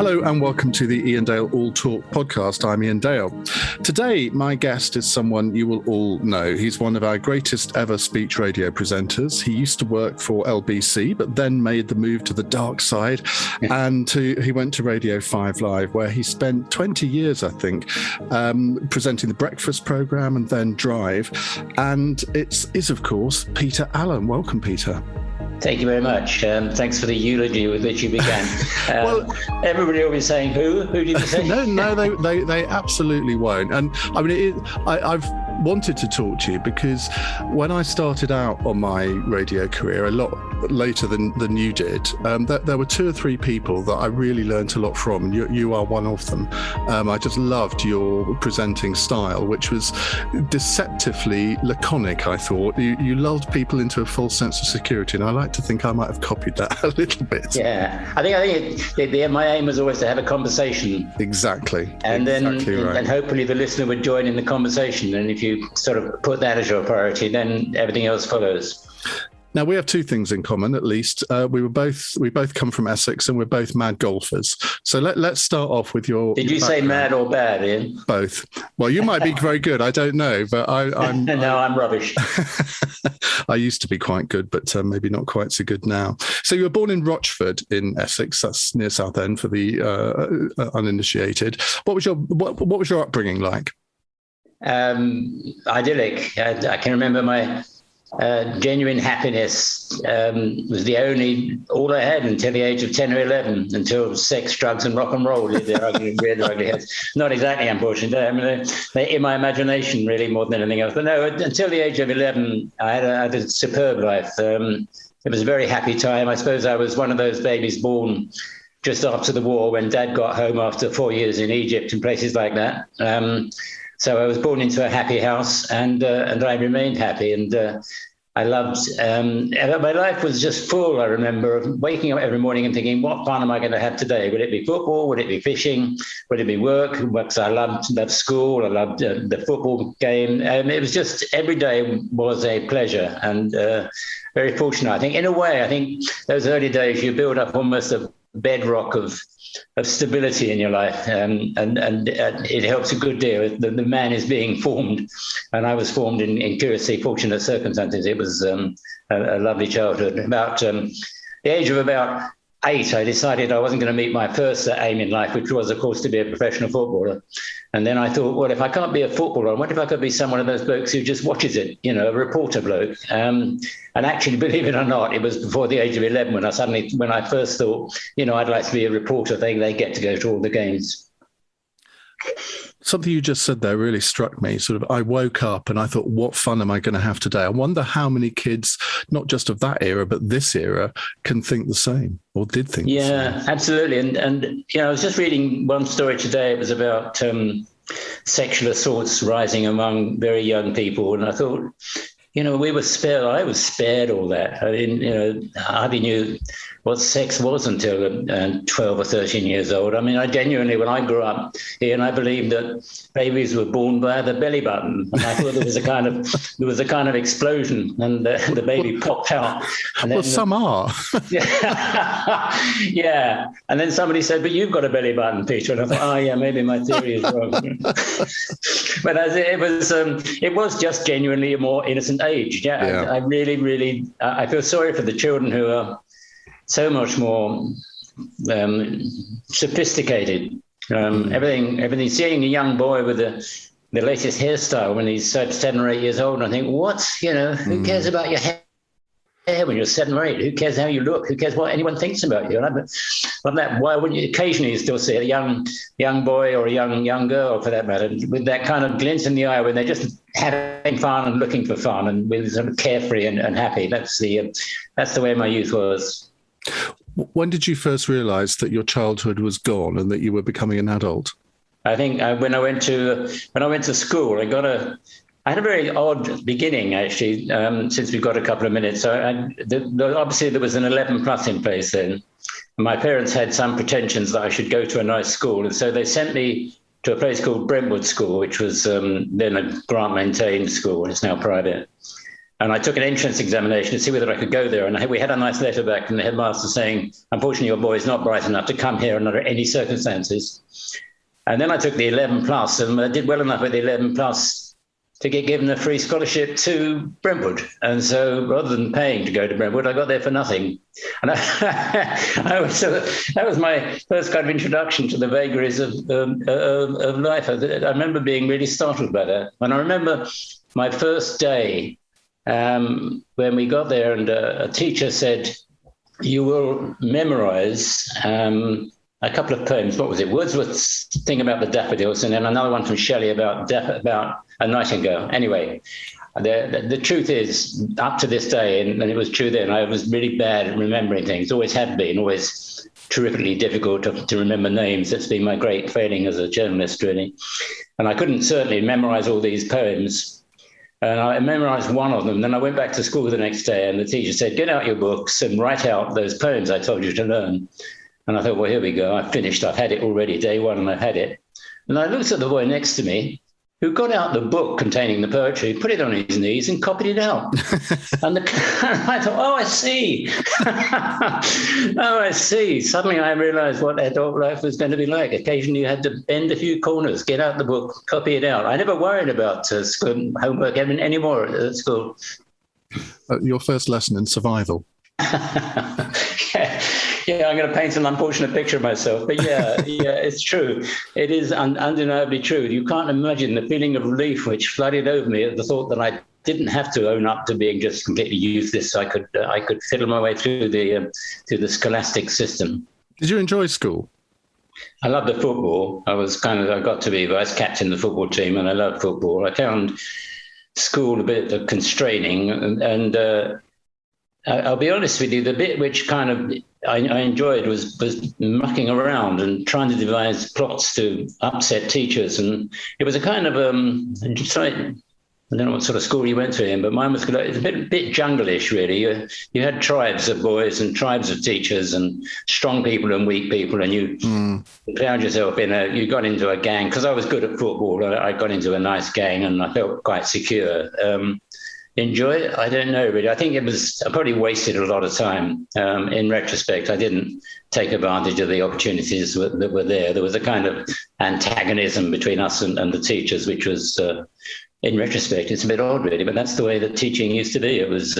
Hello and welcome to the Ian Dale All Talk podcast. I'm Ian Dale. Today, my guest is someone you will all know. He's one of our greatest ever speech radio presenters. He used to work for LBC, but then made the move to the dark side, and he went to Radio 5 Live, where he spent 20 years, I think, presenting the breakfast programme and then Drive. And it is, of course, Peter Allen. Welcome, Peter. Thank you very much. Thanks for the eulogy with which you began. Well, everybody will be saying, who did you say? No, they absolutely won't. And I mean, I've wanted to talk to you because when I started out on my radio career, a lot later than you did, there were two or three people that I really learned a lot from, and you are one of them. I just loved your presenting style, which was deceptively laconic, I thought. You lulled people into a false sense of security, and I like to think I might have copied that a little bit. Yeah, I think my aim was always to have a conversation. Exactly. And then, exactly right. And hopefully the listener would join in the conversation. And if you sort of put that as your priority, then everything else follows. Now, we have two things in common, at least. We both come from Essex, and we're both mad golfers. So let's start off with your. Did you say mad or bad, Ian? Both. Well, you might be very good. I don't know, but I'm. No, I'm rubbish. I used to be quite good, but maybe not quite so good now. So you were born in Rochford in Essex. That's near Southend for the uninitiated. What was your upbringing like? Idyllic. I can remember my. Genuine happiness was all I had until the age of 10 or 11, until sex, drugs and rock and roll did their ugly heads. Not exactly, unfortunately. I mean, they in my imagination really more than anything else. But no, until the age of 11, I had a superb life. It was a very happy time. I suppose I was one of those babies born just after the war when Dad got home after 4 years in Egypt and places like that. So I was born into a happy house, and I remained happy, and I loved. My life was just full. I remember of waking up every morning and thinking, "What fun am I going to have today? Would it be football? Would it be fishing? Would it be work?" Because I loved school. I loved the football game. It was just every day was a pleasure, and very fortunate. I think, in a way, those early days you build up almost a bedrock of stability in your life, and it helps a good deal. The man is being formed, and I was formed in curiously fortunate circumstances. It was a lovely childhood. About the age of about 8, I decided I wasn't going to meet my first aim in life, which was, of course, to be a professional footballer. And then I thought, well, if I can't be a footballer, what if I could be one of those blokes who just watches it, a reporter bloke? And actually, believe it or not, it was before the age of 11 when I first thought, I'd like to be a reporter. They get to go to all the games. Something you just said there really struck me. Sort of, I woke up and I thought, what fun am I going to have today? I wonder how many kids, not just of that era, but this era, can think the same or did think the same. Yeah, absolutely. And I was just reading one story today. It was about sexual assaults rising among very young people. And I thought, we were spared. I was spared all that. I didn't, hardly knew what sex was until 12 or 13 years old. I mean, I genuinely, when I grew up here, and I believed that babies were born via the belly button. And I thought there was a kind of explosion, and the baby popped out. And then, some are. Yeah. And then somebody said, "But you've got a belly button, Peter." And I thought, "Oh, yeah, maybe my theory is wrong." But it was just genuinely a more innocent age. Yeah. I really, really, I feel sorry for the children who are so much more sophisticated. Everything. Seeing a young boy with the latest hairstyle when he's 7 or 8 years old, and I think, what? Who cares about your hair when you're 7 or 8? Who cares how you look? Who cares what anyone thinks about you? And why wouldn't you occasionally still see a young boy or a young girl, for that matter, with that kind of glint in the eye when they're just having fun and looking for fun and with sort of carefree and happy? That's the way my youth was. When did you first realise that your childhood was gone and that you were becoming an adult? I think when I went to school, I had a very odd beginning, actually, since we've got a couple of minutes. So obviously there was an 11 plus in place then. My parents had some pretensions that I should go to a nice school. And so they sent me to a place called Brentwood School, which was then a grant-maintained school. It's now private. And I took an entrance examination to see whether I could go there. And we had a nice letter back from the headmaster saying, unfortunately, your boy is not bright enough to come here under any circumstances. And then I took the 11 plus, and I did well enough with the 11 plus to get given a free scholarship to Brentwood. And so rather than paying to go to Brentwood, I got there for nothing. And that was my first kind of introduction to the vagaries of life. I remember being really startled by that. And I remember my first day when we got there, and a teacher said, you will memorize a couple of poems. What was it? Wordsworth's thing about the daffodils, and then another one from Shelley about a nightingale. Anyway, the truth is, up to this day, and it was true then, I was really bad at remembering things. Always have been. Always terrifically difficult to remember names. That's been my great failing as a journalist, really. And I couldn't certainly memorize all these poems. And I memorized one of them. Then I went back to school the next day, and the teacher said, get out your books and write out those poems I told you to learn. And I thought, well, here we go. I've finished. I've had it already. Day one, and I've had it. And I looked at the boy next to me, who got out the book containing the poetry, put it on his knees and copied it out. And I thought, oh, I see. Oh, I see. Suddenly I realized what adult life was going to be like. Occasionally you had to bend a few corners, get out the book, copy it out. I never worried about school homework anymore at school. Your first lesson in survival. Yeah, I'm going to paint an unfortunate picture of myself. But yeah, it's true. It is undeniably true. You can't imagine the feeling of relief which flooded over me at the thought that I didn't have to own up to being just completely useless. I could fiddle my way through the scholastic system. Did you enjoy school? I loved the football. I got to be vice captain of the football team, and I loved football. I found school a bit constraining, and I'll be honest with you, the bit which kind of I enjoyed was mucking around and trying to devise plots to upset teachers. And it was a kind of, I don't know what sort of school you went to in, but mine was a bit jungle-ish, really. You had tribes of boys and tribes of teachers and strong people and weak people, and you found yourself you got into a gang. Because I was good at football, I got into a nice gang and I felt quite secure. Enjoy it? I don't know, really. I think I probably wasted a lot of time. In retrospect, I didn't take advantage of the opportunities that were there. There was a kind of antagonism between us and the teachers, which was, in retrospect, it's a bit odd, really, but that's the way that teaching used to be. It was,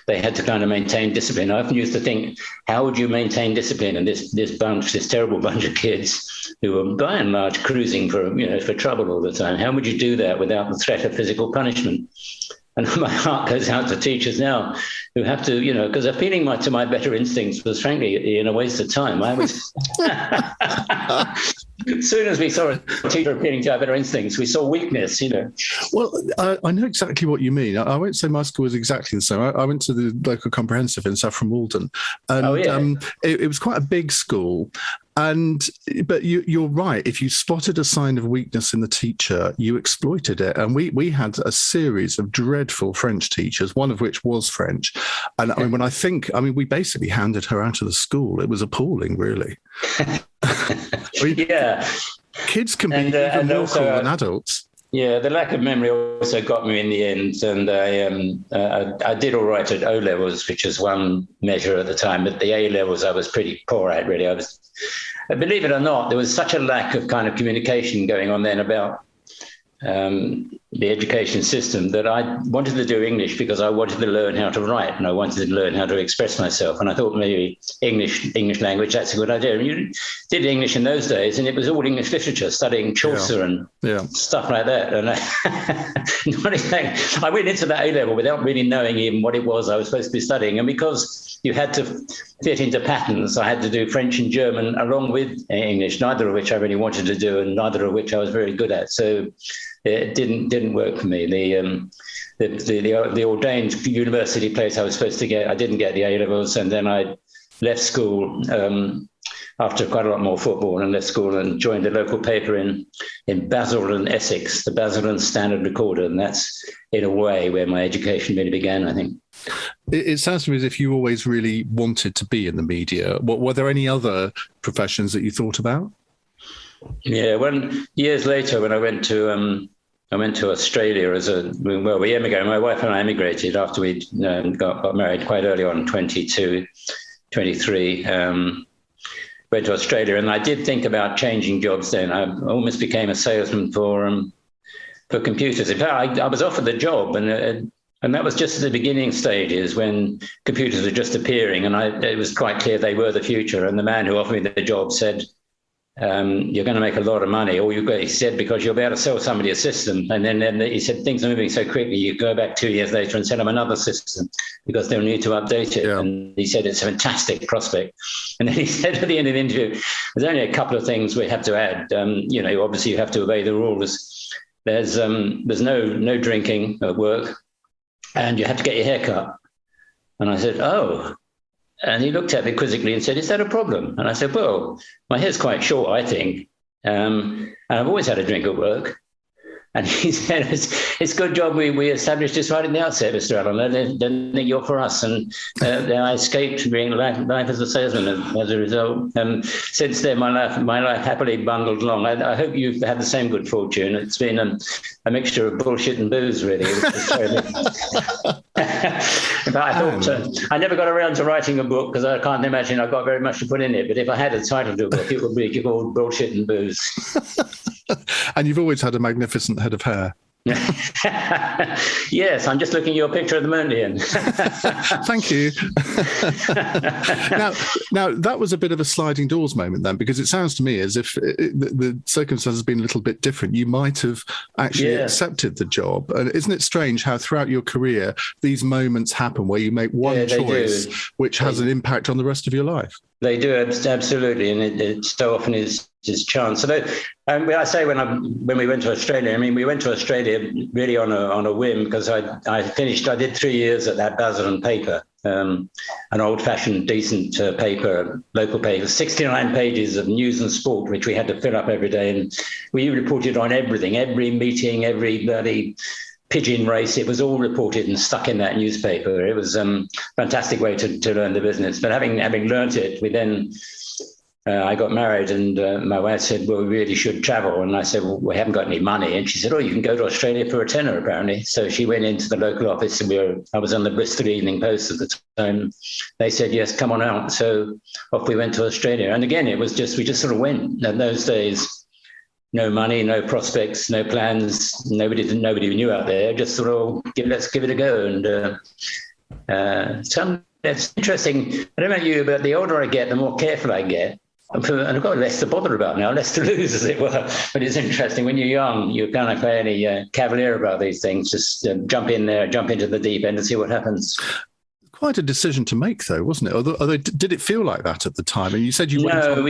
they had to kind of maintain discipline. I often used to think, how would you maintain discipline? And this terrible bunch of kids who were by and large cruising for trouble all the time, how would you do that without the threat of physical punishment? And my heart goes out to teachers now who have to, because appealing to my better instincts was frankly a waste of time. I was, as soon as we saw a teacher appealing to our better instincts, we saw weakness, Well, I know exactly what you mean. I won't say my school was exactly the same. I went to the local comprehensive in Saffron Walden, and it was quite a big school. But you're right. If you spotted a sign of weakness in the teacher, you exploited it. And we had a series of dreadful French teachers, one of which was French. And we basically handed her out of the school. It was appalling, really. Yeah. Kids can be even more cruel than adults. Yeah, the lack of memory also got me in the end, and I did all right at O levels, which was one measure at the time. But the A levels, I was pretty poor at, really. Believe it or not, there was such a lack of kind of communication going on then about the education system that I wanted to do English because I wanted to learn how to write and I wanted to learn how to express myself. And I thought maybe English language, that's a good idea. And you did English in those days, and it was all English literature, studying Chaucer and stuff like that. And I went into that A level without really knowing even what it was I was supposed to be studying. And because you had to fit into patterns, I had to do French and German along with English, neither of which I really wanted to do and neither of which I was very good at. So it didn't work for me. The ordained university place I was supposed to get, I didn't get the A levels, and then I left school after quite a lot more football, and left school and joined a local paper in Basildon, Essex, the Basildon Standard Recorder, and that's in a way where my education really began, I think. It sounds to me as if you always really wanted to be in the media. Were there any other professions that you thought about? Yeah, years later, when I went to I went to Australia we emigrated. My wife and I emigrated after we got married quite early on, 22, 23. Went to Australia, and I did think about changing jobs then. I almost became a salesman for computers. In fact, I was offered the job, and that was just at the beginning stages when computers were just appearing, and it was quite clear they were the future. And the man who offered me the job said, you're going to make a lot of money. He said, because you'll be able to sell somebody a system. And then he said, things are moving so quickly, you go back 2 years later and sell them another system because they'll need to update it. Yeah. And he said, it's a fantastic prospect. And then he said at the end of the interview, there's only a couple of things we have to add. Obviously you have to obey the rules. There's no drinking at work, and you have to get your hair cut. And I said, oh. And he looked at me quizzically and said, is that a problem? And I said, well, my hair's quite short, I think. And I've always had a drink at work. And he said, it's a good job we established this right in the outset, Mr. Allen. I don't think you're for us. And I escaped being life as a salesman as a result. Since then, my life happily bundled along. I hope you've had the same good fortune. It's been a mixture of bullshit and booze, really. But I thought I never got around to writing a book because I can't imagine I've got very much to put in it. But if I had a title to a book, it would be called Bullshit and Booze. And you've always had a magnificent head of hair. Yes, I'm just looking at your picture at the moment, Ian. Thank you. Now, that was a bit of a sliding doors moment then, because it sounds to me as if the circumstances have been a little bit different. You might have actually accepted the job. And isn't it strange how throughout your career, these moments happen where you make one choice which has an impact on the rest of your life? They do, absolutely, and it so often is chance. So I say when we went to Australia, we went to Australia really on a whim, because I did 3 years at that Basildon paper, an old-fashioned, decent paper, local paper, 69 pages of news and sport, which we had to fill up every day, and we reported on everything, every meeting, every bloody pigeon race. It was all reported and stuck in that newspaper. It was a fantastic way to learn the business. But having learnt it, we then I got married, and my wife said, well, we really should travel. And I said, well, we haven't got any money. And she said, oh, you can go to Australia for a tenner, apparently. So she went into the local office, and I was on the Bristol Evening Post at the time. They said, yes, come on out. So off we went to Australia. And again, we just sort of went. In those days, no money, no prospects, no plans. Nobody we knew out there. Just sort of let's give it a go. And it's interesting. I don't know about you, but the older I get, the more careful I get. And I've got less to bother about now, less to lose, as it were. But it's interesting. When you're young, you can't play any cavalier about these things. Just jump in there, jump into the deep end and see what happens. Quite a decision to make, though, wasn't it? Although did it feel like that at the time? And you said you went on a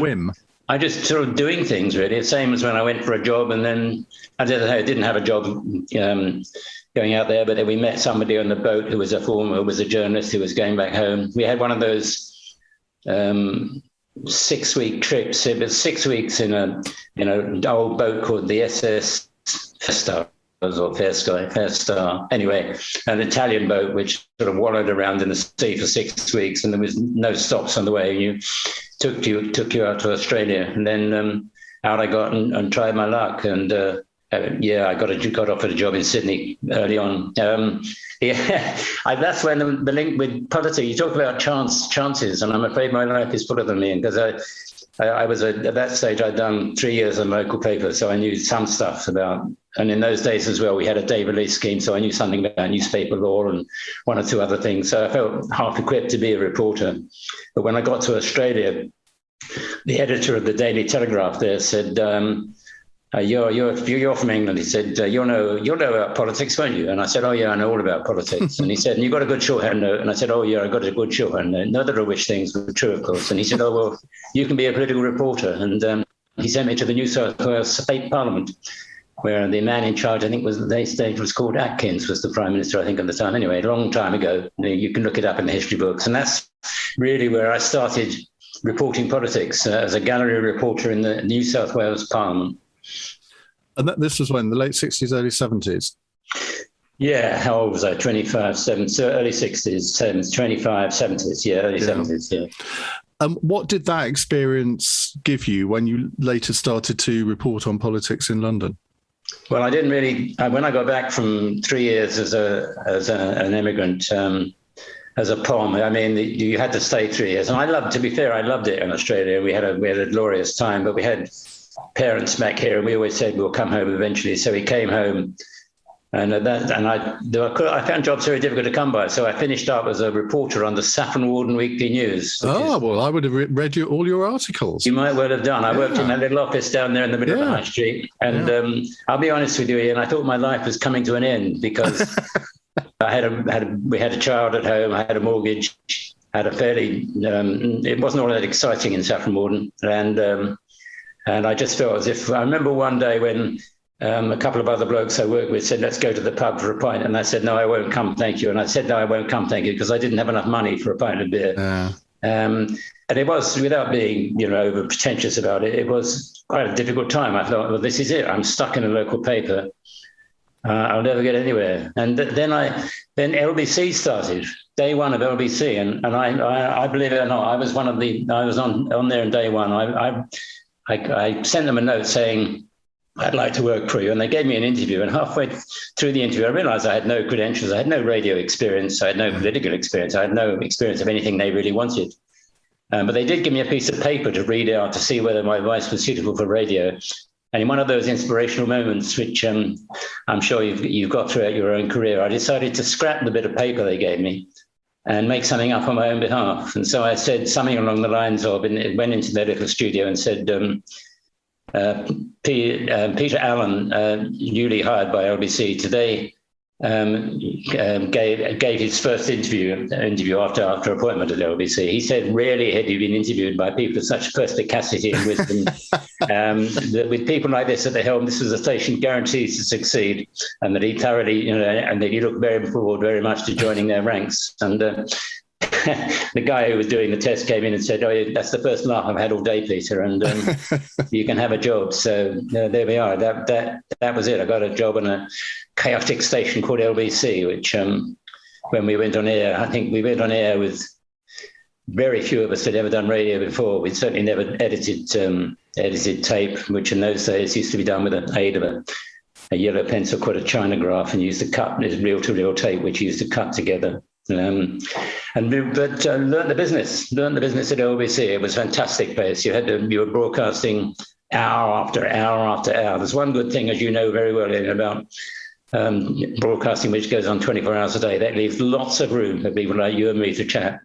whim. I just sort of doing things, really. The same as when I went for a job, and then I didn't have a job going out there, but then we met somebody on the boat who was a journalist who was going back home. We had one of those 6-week trips. It was 6 weeks in an old boat called the SS Fair Star. Anyway, an Italian boat which sort of wallowed around in the sea for 6 weeks, and there was no stops on the way. You took you out to Australia, and then out I got and tried my luck, and I got offered a job in Sydney early on. That's when the link with politics. You talk about chances, and I'm afraid my life is full of them, Ian, because I was at that stage, I'd done 3 years on local paper, so I knew some stuff about, and in those days as well, we had a day release scheme, so I knew something about newspaper law and one or two other things. So I felt half equipped to be a reporter. But when I got to Australia, the editor of the Daily Telegraph there said, you're from England. He said, you'll know about politics, won't you? And I said, oh, yeah, I know all about politics. And he said, and you got a good shorthand note? And I said, oh, yeah, I got a good shorthand note. Neither of which things were true, of course. And he said, oh, well, you can be a political reporter. And he sent me to the New South Wales State Parliament, where the man in charge, I think was called Atkins, was the Prime Minister, I think, at the time. Anyway, a long time ago. You can look it up in the history books. And that's really where I started reporting politics as a gallery reporter in the New South Wales Parliament. And this was when, the late 60s, early 70s? Yeah, how old was I? 25, 7, so early 60s, 25, 70s, early 70s, yeah. What did that experience give you when you later started to report on politics in London? Well, I didn't really. When I got back from 3 years as an immigrant, as a POM, I mean, you had to stay 3 years, and to be fair, I loved it in Australia. We had a glorious time, but we had parents back here, and we always said we'll come home eventually. So we came home, and I found jobs very difficult to come by. So I finished up as a reporter on the Saffron Walden Weekly News. Well, I would have read all your articles. You might well have done. I worked in that little office down there in the middle of the high street. And I'll be honest with you, Ian, I thought my life was coming to an end because we had a child at home. I had a mortgage, had a fairly, it wasn't all that exciting in Saffron Walden. And I just felt as if, I remember one day when a couple of other blokes I worked with said, let's go to the pub for a pint. And I said, no, I won't come, thank you. And I said, no, I won't come, thank you, because I didn't have enough money for a pint of beer. And it was, without being, over pretentious about it, it was quite a difficult time. I thought, well, this is it. I'm stuck in a local paper. I'll never get anywhere. And then LBC started, day one of LBC. And I believe it or not, I was on there on day one. I sent them a note saying, I'd like to work for you. And they gave me an interview. And halfway through the interview, I realized I had no credentials. I had no radio experience. I had no political experience. I had no experience of anything they really wanted. But they did give me a piece of paper to read out to see whether my voice was suitable for radio. And in one of those inspirational moments, which I'm sure you've got throughout your own career, I decided to scrap the bit of paper they gave me and make something up on my own behalf. And so I said something along the lines of, and went into their little studio and said, Peter Allen, newly hired by LBC today, gave his first interview after appointment at LBC. He said, rarely had you been interviewed by people of such perspicacity and wisdom. That with people like this at the helm, this was a station guaranteed to succeed, and that he thoroughly, and that he looked forward very much to joining their ranks. And the guy who was doing the test came in and said, oh, that's the first laugh I've had all day, Peter, and you can have a job. So there we are. That was it. I got a job on a chaotic station called LBC, which when we went on air, I think we went on air with very few of us had ever done radio before. We'd certainly never edited tape, which in those days used to be done with the aid of a yellow pencil called a chinograph, and used to cut this reel-to-reel tape, which used to cut together. Learned the business at LBC. It was a fantastic place. You were broadcasting hour after hour after hour. There's one good thing, as you know very well, Ian, about broadcasting, which goes on 24 hours a day. That leaves lots of room for people like you and me to chat.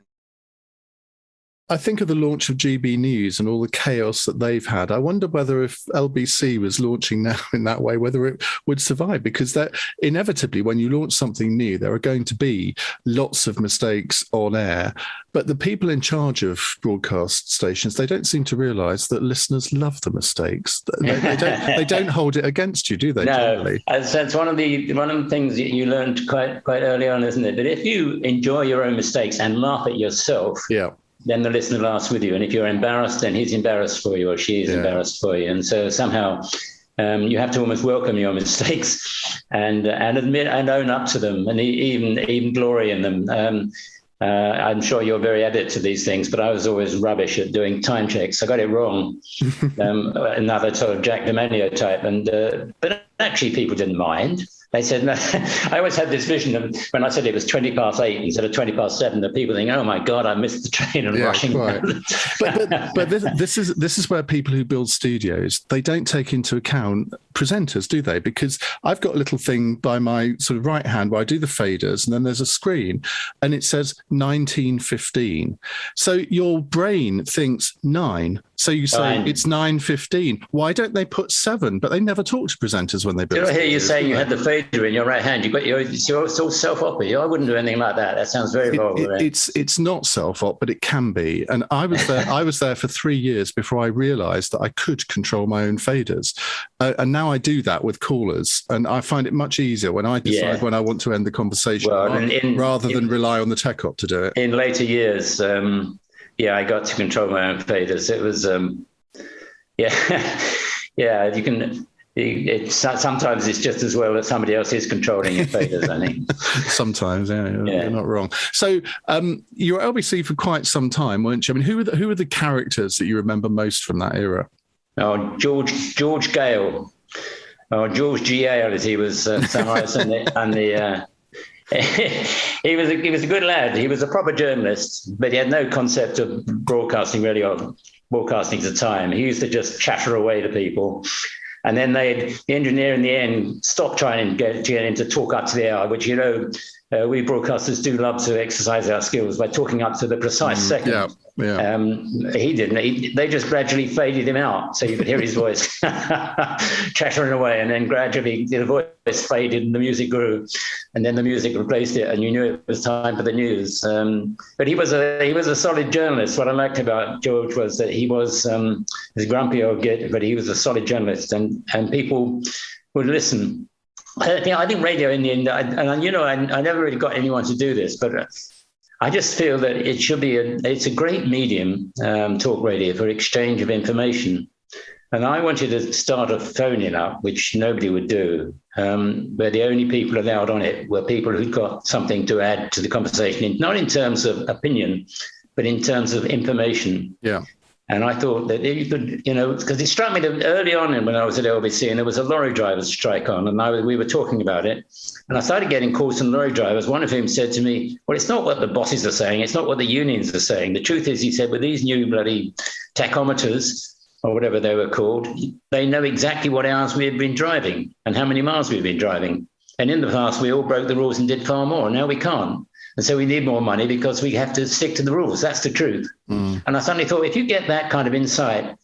I think of the launch of GB News and all the chaos that they've had. I wonder whether if LBC was launching now in that way, whether it would survive, because that inevitably, when you launch something new, there are going to be lots of mistakes on air. But the people in charge of broadcast stations, they don't seem to realise that listeners love the mistakes. They don't hold it against you, do they? No, that's one of the things that you learned quite early on, isn't it? That if you enjoy your own mistakes and laugh at yourself, then the listener laughs with you. And if you're embarrassed, then he's embarrassed for you, or she is embarrassed for you. And so somehow you have to almost welcome your mistakes and admit and own up to them, and even glory in them. I'm sure you're very adept to these things, but I was always rubbish at doing time checks. I got it wrong. Another sort of Jack DeManio type. But actually people didn't mind. They said, no. I always had this vision of when I said it was 20 past 8 instead of 20 past 7, that people think, oh my God, I missed the train and rushing. Right. but this is where people who build studios, they don't take into account presenters, do they? Because I've got a little thing by my sort of right hand where I do the faders, and then there's a screen and it says 19:15. So your brain thinks 9. So you say it's 9:15. Why don't they put 7? But they never talk to presenters when they build. Did I hear you saying you had the fader in your right hand? It's all self-op. I wouldn't do anything like that. That sounds very vulgar. It's not self-op, but it can be. And I was there for 3 years before I realised that I could control my own faders. And now I do that with callers, and I find it much easier when I decide when I want to end the conversation, rather than rely on the tech op to do it. In later years, I got to control my own faders. It was, you can. Sometimes it's just as well that somebody else is controlling your faders, I think. Sometimes, you're not wrong. So you were at LBC for quite some time, weren't you? I mean, who were the characters that you remember most from that era? Oh, George Gale. or George G. Hale, as he was summarised on the he was a good lad. He was a proper journalist, but he had no concept of broadcasting really, or broadcasting at the time. He used to just chatter away to people. And then the engineer in the end stopped trying to get him to talk up to the hour, which, we broadcasters do love to exercise our skills by talking up to the precise second. Yeah. He didn't. They just gradually faded him out, so you could hear his voice chattering away, and then gradually the voice faded and the music grew, and then the music replaced it, and you knew it was time for the news. But he was a solid journalist. What I liked about George was that he was as grumpy old git, but he was a solid journalist, and people would listen. I think radio in the end, I never really got anyone to do this, but I just feel that it should be it's a great medium, talk radio, for exchange of information. And I wanted to start a phone-in up, which nobody would do, where the only people allowed on it were people who'd got something to add to the conversation, not in terms of opinion, but in terms of information. Yeah. And I thought that you could, because it struck me that early on when I was at LBC, and there was a lorry drivers strike on, and we were talking about it. And I started getting calls from lorry drivers, one of whom said to me, well, it's not what the bosses are saying. It's not what the unions are saying. The truth is, he said, with these new bloody tachometers, or whatever they were called, they know exactly what hours we had been driving and how many miles we've been driving. And in the past, we all broke the rules and did far more. Now we can't. And so we need more money because we have to stick to the rules. That's the truth. And I suddenly thought, if you get that kind of insight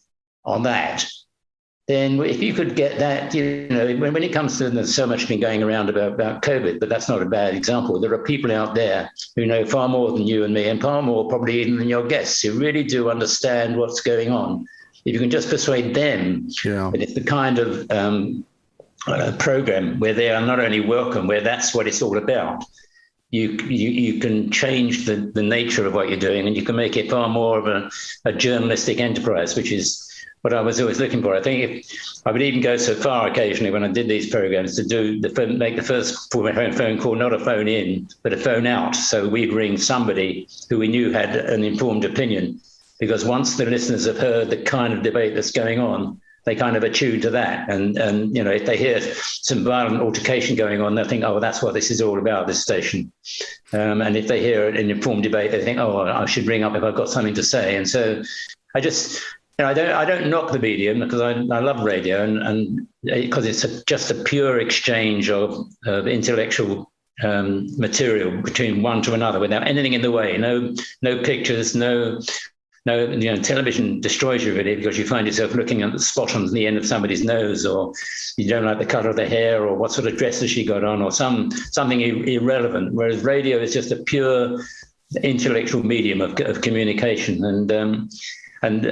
on that, then if you could get that, when it comes to, there's so much been going around about COVID, but that's not a bad example. There are people out there who know far more than you and me, and far more probably even than your guests, who really do understand what's going on. If you can just persuade them that it's the kind of program where they are not only welcome, where that's what it's all about. You can change the nature of what you're doing, and you can make it far more of a journalistic enterprise, which is what I was always looking for. I think I would even go so far occasionally when I did these programs to make the first phone call not a phone in, but a phone out. So we'd ring somebody who we knew had an informed opinion, because once the listeners have heard the kind of debate that's going on, they kind of attune to that. And if they hear some violent altercation going on, they'll think, oh, that's what this is all about, this station. And if they hear an informed debate, they think, oh, I should ring up if I've got something to say. And so I just, I don't knock the medium, because I love radio, and because it's just a pure exchange of intellectual material between one to another without anything in the way. No pictures, no, television destroys you really, because you find yourself looking at the spot on the end of somebody's nose, or you don't like the color of the hair, or what sort of dress has she got on, or something irrelevant. Whereas radio is just a pure intellectual medium of communication, and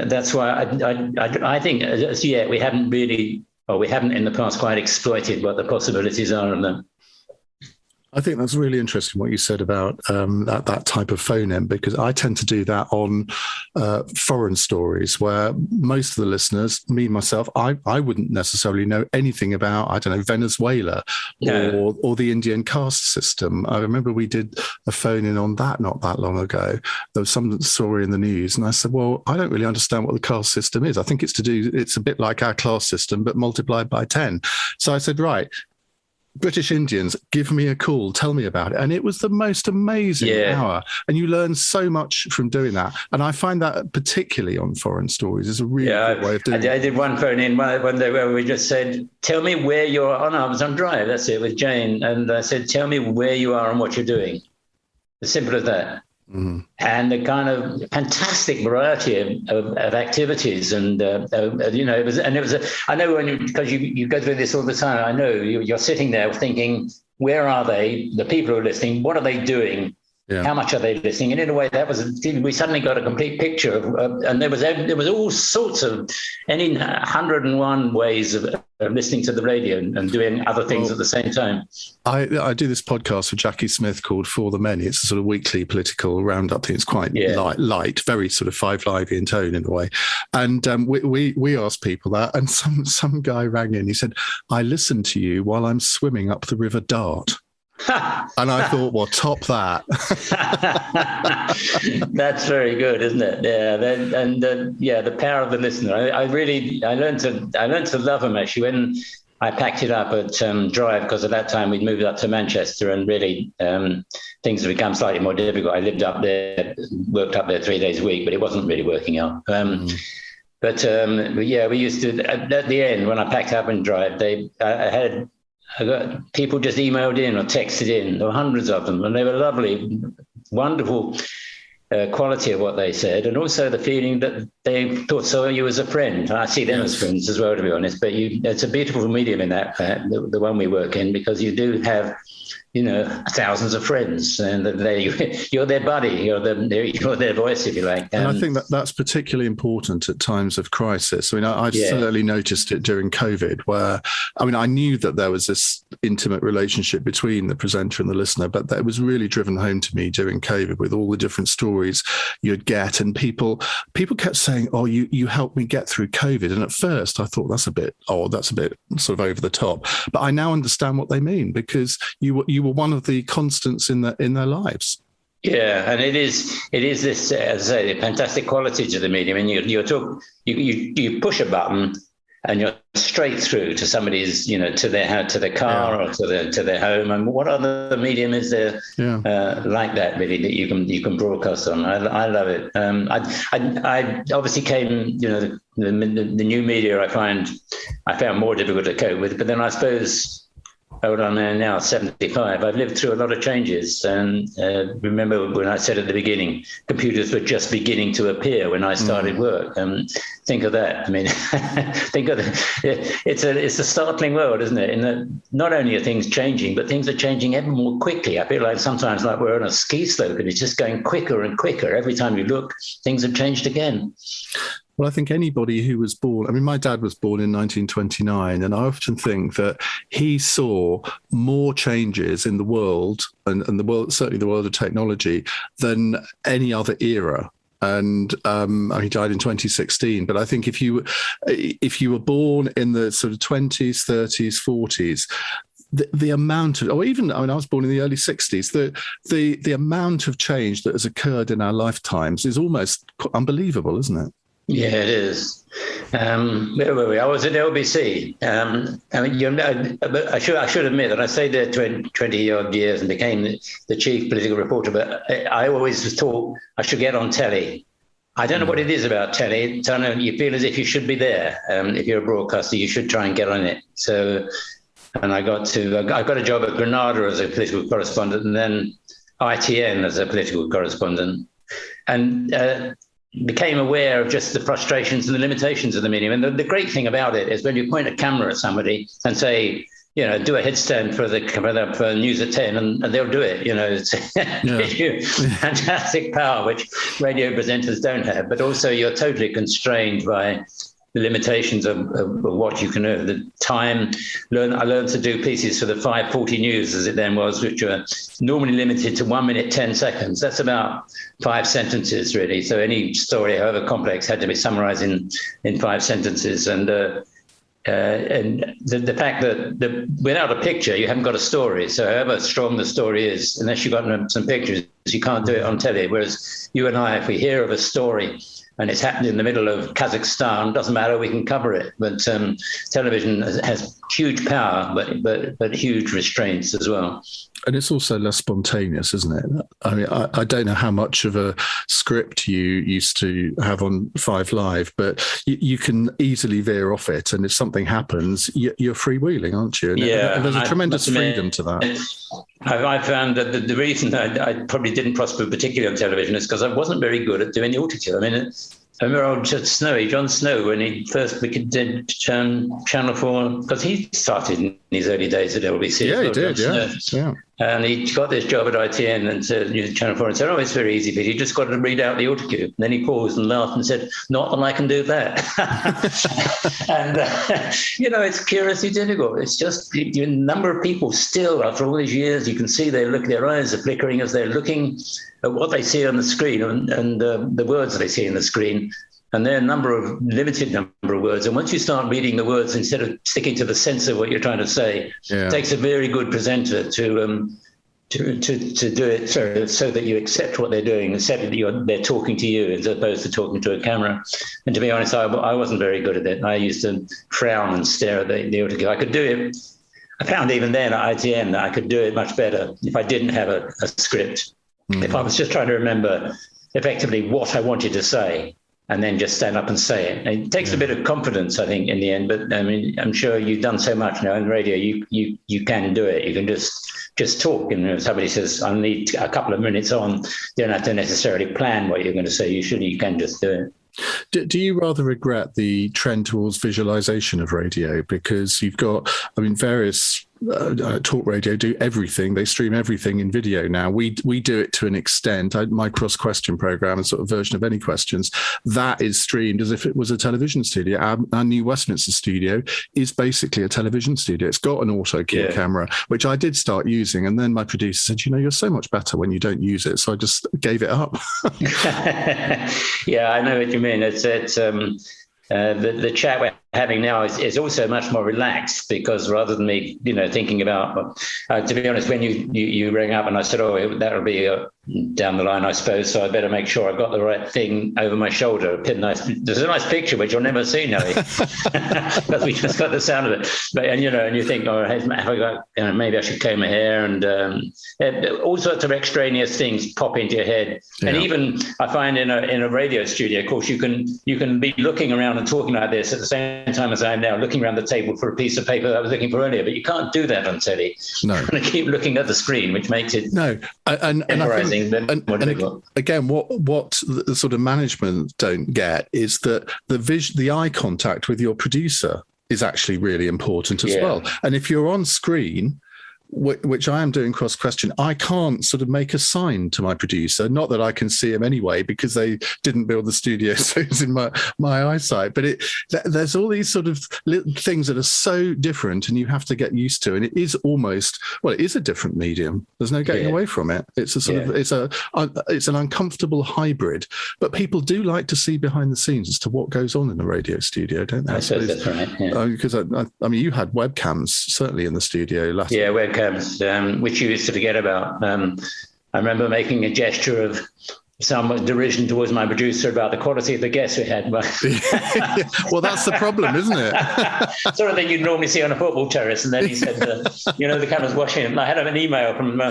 that's why I think as yet we haven't in the past quite exploited what the possibilities are of them. I think that's really interesting what you said about that type of phone-in, because I tend to do that on foreign stories where most of the listeners, me myself, I wouldn't necessarily know anything about, I don't know, Venezuela or the Indian caste system. I remember we did a phone-in on that not that long ago. There was some story in the news, and I said, well, I don't really understand what the caste system is. I think it's a bit like our class system, but multiplied by 10. So I said, right, British Indians, give me a call, tell me about it. And it was the most amazing hour. And you learn so much from doing that. And I find that particularly on foreign stories is a really good way of doing it. I did one phone in one day where we just said, tell me where you're on. I was on drive, that's it, with Jane. And I said, tell me where you are and what you're doing. As simple as that. Mm-hmm. And the kind of fantastic variety of activities, and it was. I know because you go through this all the time. I know you're sitting there thinking, where are they? The people who are listening, what are they doing? Yeah. How much are they listening? And in a way, we suddenly got a complete picture of, and there was all sorts of 101 ways of listening to the radio and doing other things at the same time. I do this podcast with Jackie Smith called For the Many. It's a sort of weekly political roundup thing. It's quite light, very sort of Five Lively in tone in a way. And we asked people that, and some guy rang in. He said, I listen to you while I'm swimming up the River Dart. And I thought, well, top that. That's very good, isn't it? Yeah, the power of the listener. I learned to love them actually I packed it up at Drive, because at that time we'd moved up to Manchester, and really things had become slightly more difficult. I lived up there, worked up there 3 days a week, but it wasn't really working out. But yeah, we used to, at the end, when I packed up and Drive, I got people just emailed in or texted in. There were hundreds of them, and they were lovely, wonderful quality of what they said, and also the feeling that they thought of you as a friend. And I see them as friends as well, to be honest. But it's a beautiful medium in that, the one we work in, because you do have, thousands of friends, and you're their buddy, you're their voice, if you like. And I think that's particularly important at times of crisis. I mean, I certainly noticed it during COVID, where, I knew that there was this intimate relationship between the presenter and the listener, but that was really driven home to me during COVID with all the different stories you'd get. And people kept saying, oh, you helped me get through COVID. And at first I thought that's a bit sort of over the top, but I now understand what they mean, because you were one of the constants in their lives. Yeah, and it is this, as I say, the fantastic quality to the medium. And you push a button and you're straight through to somebody's, to their car or to their home. And what other medium is there like that, really, that you can broadcast on? I love it. I obviously came, the new media I found more difficult to cope with, but then I suppose, I'm now 75. I've lived through a lot of changes. And remember when I said at the beginning, computers were just beginning to appear when I started work. Think of that. Think of it's a startling world, isn't it? In that not only are things changing, but things are changing ever more quickly. I feel like sometimes like we're on a ski slope and it's just going quicker and quicker. Every time you look, things have changed again. Well, I think anybody who was born, my dad was born in 1929, and I often think that he saw more changes in the world and the world, certainly the world of technology, than any other era. And he died in 2016. But I think if you were born in the sort of 20s, 30s, 40s, the amount of, or even, I was born in the early 60s, the amount of change that has occurred in our lifetimes is almost unbelievable, isn't it? Yeah, it is. Where were we? I was at LBC. I should admit that I stayed there 20 odd years and became the chief political reporter, but I always thought I should get on telly. I don't know what it is about telly. You feel as if you should be there. If you're a broadcaster, you should try and get on it. So, and I got a job at Granada as a political correspondent, and then ITN as a political correspondent. And became aware of just the frustrations and the limitations of the medium. And the great thing about it is when you point a camera at somebody and say, do a headstand for News at 10, and they'll do it. It's fantastic power, which radio presenters don't have. But also you're totally constrained by the limitations of what you can do. The time, I learned to do pieces for the 5:40 News, as it then was, which were normally limited to 1 minute, 10 seconds. That's about 5 sentences, really. So any story, however complex, had to be summarized in 5 sentences. And the fact that without a picture, you haven't got a story. So however strong the story is, unless you've got some pictures, you can't do it on telly. Whereas you and I, if we hear of a story and it's happened in the middle of Kazakhstan, doesn't matter, we can cover it. But television has huge power, but huge restraints as well. And it's also less spontaneous, isn't it? I don't know how much of a script you used to have on 5 Live, but you can easily veer off it. And if something happens, you're freewheeling, aren't you? And there's a tremendous freedom to that. I found that the reason I probably didn't prosper particularly on television is because I wasn't very good at doing the autocue. I remember old John Snow, when he first did Channel 4, because he started in his early days at LBC. Yeah, he did, yeah. And he got this job at ITN and said, Channel 4, and said, it's very easy, but you just got to read out the autocue. And then he paused and laughed and said, not that I can do that. And, it's curiously difficult. It's just the number of people still, after all these years, you can see their eyes are flickering as they're looking at what they see on the screen and the words they see on the screen. And there are limited number of words. And once you start reading the words, instead of sticking to the sense of what you're trying to say, it takes a very good presenter to to do it so that you accept what they're doing, accept that they're talking to you as opposed to talking to a camera. And to be honest, I wasn't very good at it. I used to frown and stare at the audio. I could do it. I found even then at ITN that I could do it much better if I didn't have a script. Mm. If I was just trying to remember effectively what I wanted to say and then just stand up and say it. And it takes a bit of confidence, I think, in the end. But I mean, I'm sure you've done so much now in radio. You can do it. You can just talk. And if somebody says, I need a couple of minutes on, you don't have to necessarily plan what you're going to say. You can just do it. Do you rather regret the trend towards visualization of radio? Because you've got, various talk radio do everything. They stream everything in video now. We do it to an extent. My cross question program, a sort of version of Any Questions, that is streamed as if it was a television studio. Our new Westminster studio is basically a television studio. It's got an auto key camera, which I did start using. And then my producer said, you're so much better when you don't use it. So I just gave it up. Yeah, I know what you mean. It's the chat we're having now is also much more relaxed, because rather than me, thinking about, to be honest, when you rang up and I said, that'll be down the line, I suppose, so I better make sure I've got the right thing over my shoulder. There's a nice picture which you'll never see now, because we just got the sound of it. But and you think, have I got? Maybe I should comb my hair, and all sorts of extraneous things pop into your head. Yeah. And even I find in a radio studio, of course, you can be looking around and talking like this at the same time as I am now, looking around the table for a piece of paper that I was looking for earlier. But you can't do that on telly. No, you're going to keep looking at the screen, which makes it and I think, and again, what the sort of management don't get is that the eye contact with your producer is actually really important as well. And if you're on screen, which I am doing cross question, I can't sort of make a sign to my producer. Not that I can see him anyway, because they didn't build the studio, so it's in my eyesight. But there's all these sort of little things that are so different, and you have to get used to. And it is it is a different medium. There's no getting away from it. It's a sort of it's an uncomfortable hybrid. But people do like to see behind the scenes as to what goes on in the radio studio, don't they? I suppose that's right. Yeah. Because you had webcams certainly in the studio last. Yeah, webcams. Which you used to forget about. I remember making a gesture of some derision towards my producer about the quality of the guests we had. Well, that's the problem, isn't it? Sort of thing you'd normally see on a football terrace. And then he said, the camera's watching him. I had an email from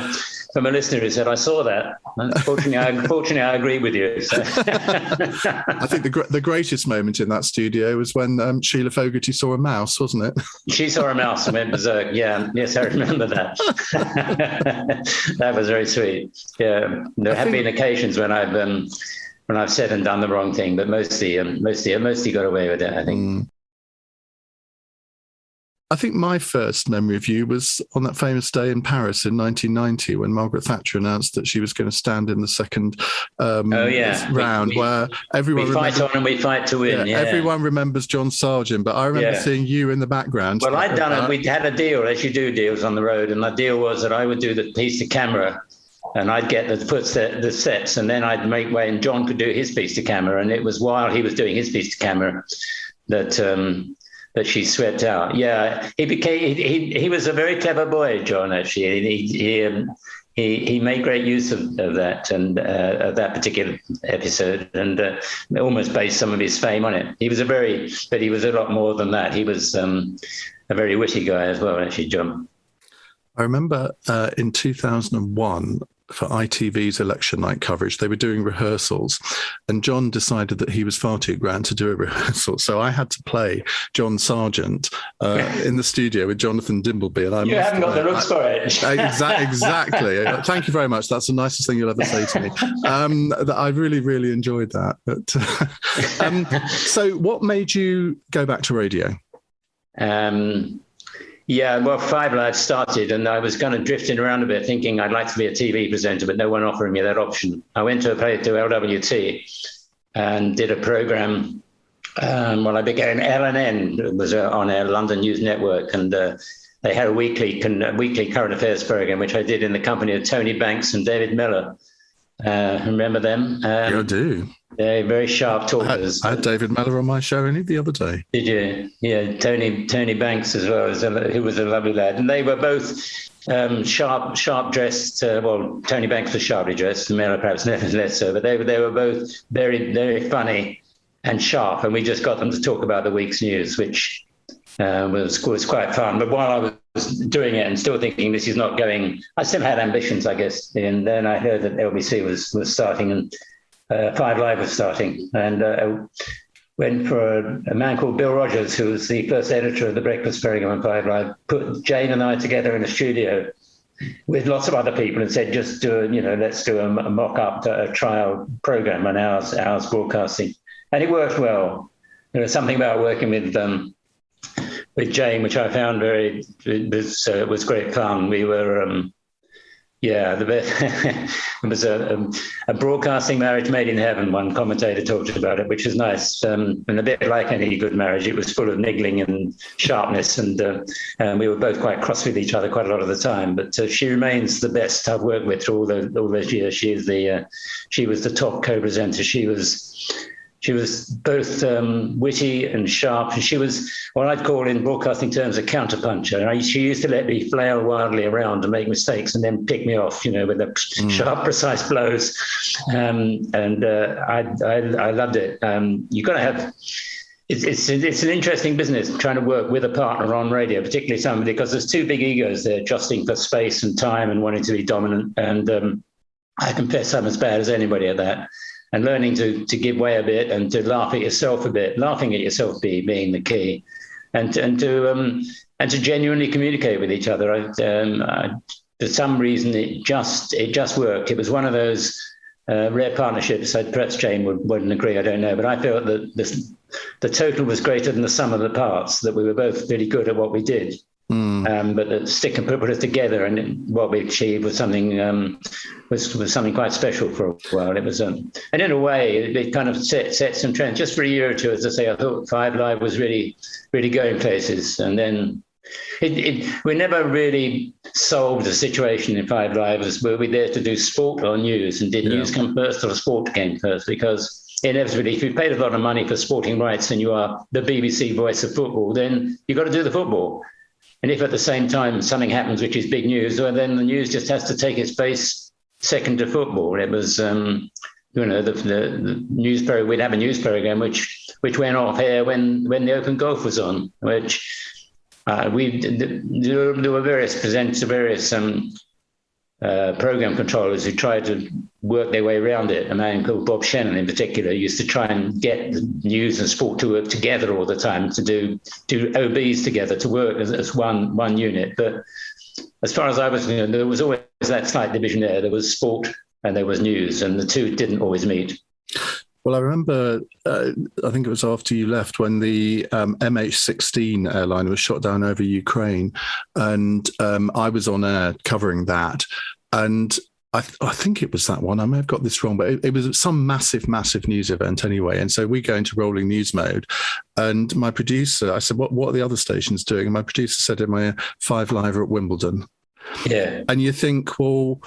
a listener who said, I saw that. Unfortunately, I agree with you. So. I think the greatest moment in that studio was when Sheila Fogarty saw a mouse, wasn't it? She saw a mouse and went berserk. Yeah, yes, I remember that. That was very sweet. Yeah, there have been occasions when I've said and done the wrong thing, but mostly got away with it, I think. I think my first memory of you was on that famous day in Paris in 1990 when Margaret Thatcher announced that she was going to stand in the second round, where everyone we fight on and we fight to win. Yeah. Everyone remembers John Sargent, but I remember seeing you in the background. Well, I'd done it. We'd had a deal, as you do deals on the road, and the deal was that I would do the piece to camera, and I'd get the sets, and then I'd make way, and John could do his piece to camera. And it was while he was doing his piece to camera that she swept out. Yeah, he was a very clever boy, John. Actually, he made great use of that and of that particular episode, and almost based some of his fame on it. He was a lot more than that. He was a very witty guy as well, actually, John. I remember in 2001, for ITV's election night coverage, they were doing rehearsals, and John decided that he was far too grand to do a rehearsal. So I had to play John Sargent in the studio with Jonathan Dimbleby. And you haven't got the looks for it. Exactly. Thank you very much. That's the nicest thing you'll ever say to me. I really, really enjoyed that. But so what made you go back to radio? Yeah, well, 5 Live started, and I was kind of drifting around a bit, thinking I'd like to be a TV presenter, but no one offering me that option. I went to LWT and did a program. I began LNN, it was on our London News Network, and they had a weekly current affairs program, which I did in the company of Tony Banks and David Miller. Remember them? Yeah, I do. They're very sharp talkers. I had David Miller on my show only the other day. Did you? Yeah, Tony Banks as well, who was a lovely lad. And they were both sharp dressed. Well, Tony Banks was sharply dressed, and Mela perhaps less so. But they were both very, very funny and sharp, and we just got them to talk about the week's news, which was quite fun. But while I was doing it and still thinking this is not going, I still had ambitions, I guess. And then I heard that LBC was starting, and 5 Live was starting, and went for a man called Bill Rogers, who was the first editor of the Breakfast Program on 5 Live, put Jane and I together in a studio with lots of other people and said, just let's do a mock-up, a trial program on ours broadcasting. And it worked well. There was something about working with Jane, which I found it was great fun. We were, it was a broadcasting marriage made in heaven. One commentator talked about it, which was nice. And a bit like any good marriage, it was full of niggling and sharpness. And we were both quite cross with each other quite a lot of the time. But she remains the best I've worked with through all those years. She was the top co-presenter. She was both witty and sharp, and she was what I'd call in broadcasting terms a counterpuncher. She used to let me flail wildly around and make mistakes and then pick me off, with the sharp, precise blows. I loved it. You've got to have. It's an interesting business trying to work with a partner on radio, particularly somebody, because there's 2 big egos there, jostling for space and time and wanting to be dominant. And I confess I'm as bad as anybody at that. And learning to give way a bit and to laugh at yourself a bit, laughing at yourself being the key, and to genuinely communicate with each other. For some reason, it just worked. It was one of those rare partnerships. Perhaps Jane wouldn't agree. I don't know, but I felt that the total was greater than the sum of the parts. That we were both really good at what we did. But the stick and put us together, and what we achieved was something was something quite special for a while. It was, and in a way, it kind of set some trends. Just for a year or two, as I say, I thought 5 Live was really, really going places, and then we never really solved the situation in 5 Live. Were we there to do sport or news, and did news come first or the sport came first? Because inevitably, if you paid a lot of money for sporting rights and you are the BBC voice of football, then you've got to do the football. And if at the same time something happens which is big news, well, then the news just has to take its place second to football. It was, the news program. We'd have a news program which went off air when the Open Golf was on, which there were various presenters, various program controllers who tried to work their way around it. A man called Bob Shannon in particular used to try and get the news and sport to work together all the time, to do OBs together, to work as one unit. But as far as I was concerned, there was always that slight division there. There was sport and there was news, and the two didn't always meet. Well, I remember, I think it was after you left, when the MH17 airliner was shot down over Ukraine, and I was on air covering that. And I think it was that one. I may have got this wrong, but it was some massive news event anyway. And so we go into rolling news mode. And my producer, I said, what are the other stations doing? And my producer said, am I 5 Live at Wimbledon? Yeah. And you think, well,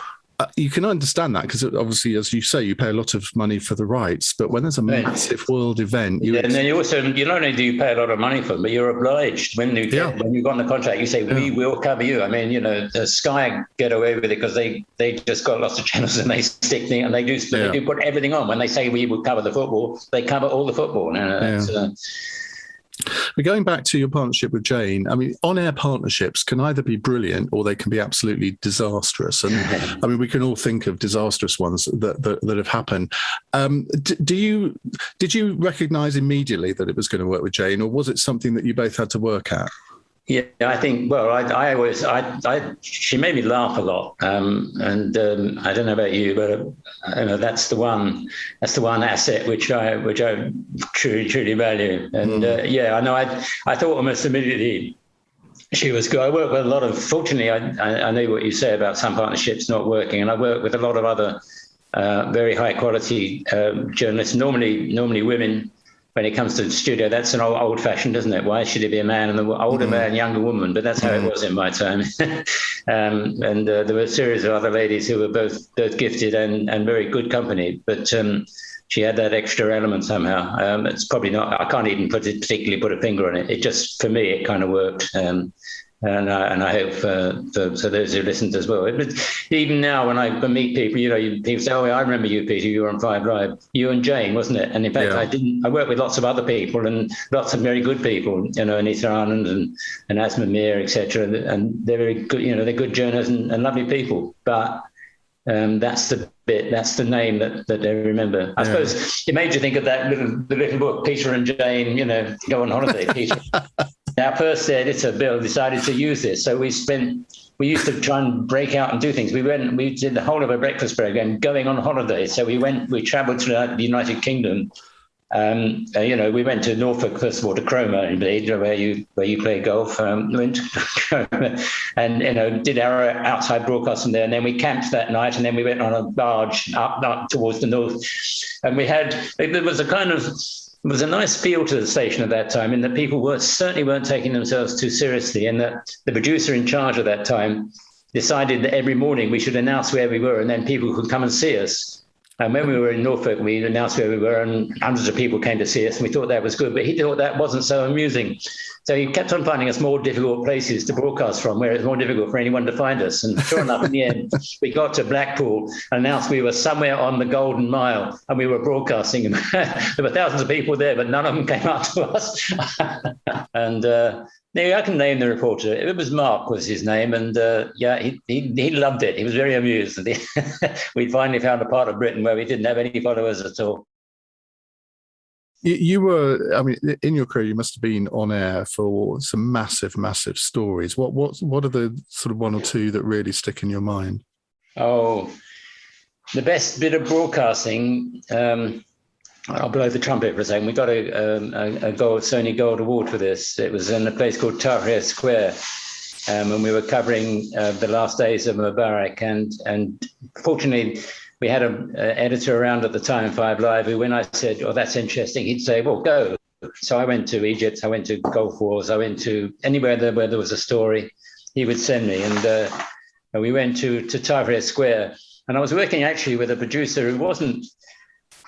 you can understand that, because obviously, as you say, you pay a lot of money for the rights. But when there's a massive world event, and then you not only do you pay a lot of money for them, but you're obliged when you got in the contract. You say we will cover you. I mean, the Sky get away with it because they just got lots of channels and they stick things, and they do put everything on. When they say we will cover the football, they cover all the football. But going back to your partnership with Jane, I mean, on-air partnerships can either be brilliant or they can be absolutely disastrous. And I mean, we can all think of disastrous ones that have happened. Did you recognise immediately that it was going to work with Jane, or was it something that you both had to work at? Yeah, I think, she made me laugh a lot. And I don't know about you, but that's the one asset which I truly value. And I know I thought almost immediately she was good. I work with a lot of, fortunately, I know what you say about some partnerships not working, and I work with a lot of other very high quality journalists, normally women. When it comes to the studio, that's an old fashioned, isn't it? Why should it be a man and an older man, younger woman? But that's how it was in my time. And there were a series of other ladies who were both gifted and very good company. But she had that extra element somehow. It's probably not, I can't even particularly put a finger on it. It just, for me, it kind of worked. And I hope for those who listened as well. But even now, when I meet people, people say, "Oh, I remember you, Peter. You were on 5 Live. You and Jane, wasn't it?" And in fact, I worked with lots of other people and lots of very good people. Anita Anand and Asma Mir, etc. And they're very good. They're good journalists and lovely people. But that's the name that they remember. I suppose it made you think of the little book, Peter and Jane. Go on holiday, Peter. Our first editor, Bill, decided to use this. So we used to try and break out and do things. We did the whole of a breakfast program going on holiday. So we traveled to the United Kingdom. We went to Norfolk, first of all, to Cromer, indeed, where you play golf. Went to Cromer and, did our outside broadcast from there. And then we camped that night, and then we went on a barge up towards the north. And there was a nice feel to the station at that time, in that people certainly weren't taking themselves too seriously, and that the producer in charge at that time decided that every morning we should announce where we were, and then people could come and see us. And when we were in Norfolk, we announced where we were, and hundreds of people came to see us, and we thought that was good. But he thought that wasn't so amusing. So he kept on finding us more difficult places to broadcast from, where it's more difficult for anyone to find us. And sure enough, in the end, we got to Blackpool and announced we were somewhere on the Golden Mile, and we were broadcasting. And there were thousands of people there, but none of them came up to us. And I can name the reporter. It was Mark, was his name, and he loved it. He was very amused. We'd finally found a part of Britain where we didn't have any followers at all. You were, in your career, you must have been on air for some massive, massive stories. What are the sort of one or two that really stick in your mind? Oh, the best bit of broadcasting. I'll blow the trumpet for a second. We got a Sony Gold Award for this. It was in a place called Tahrir Square, and we were covering the last days of Mubarak. And fortunately, we had an editor around at the time, 5 Live, who, when I said, "Oh, that's interesting," he'd say, "Well, go." So I went to Egypt, I went to Gulf Wars, I went to anywhere where there was a story, he would send me. And we went to Tahrir Square. And I was working actually with a producer who wasn't,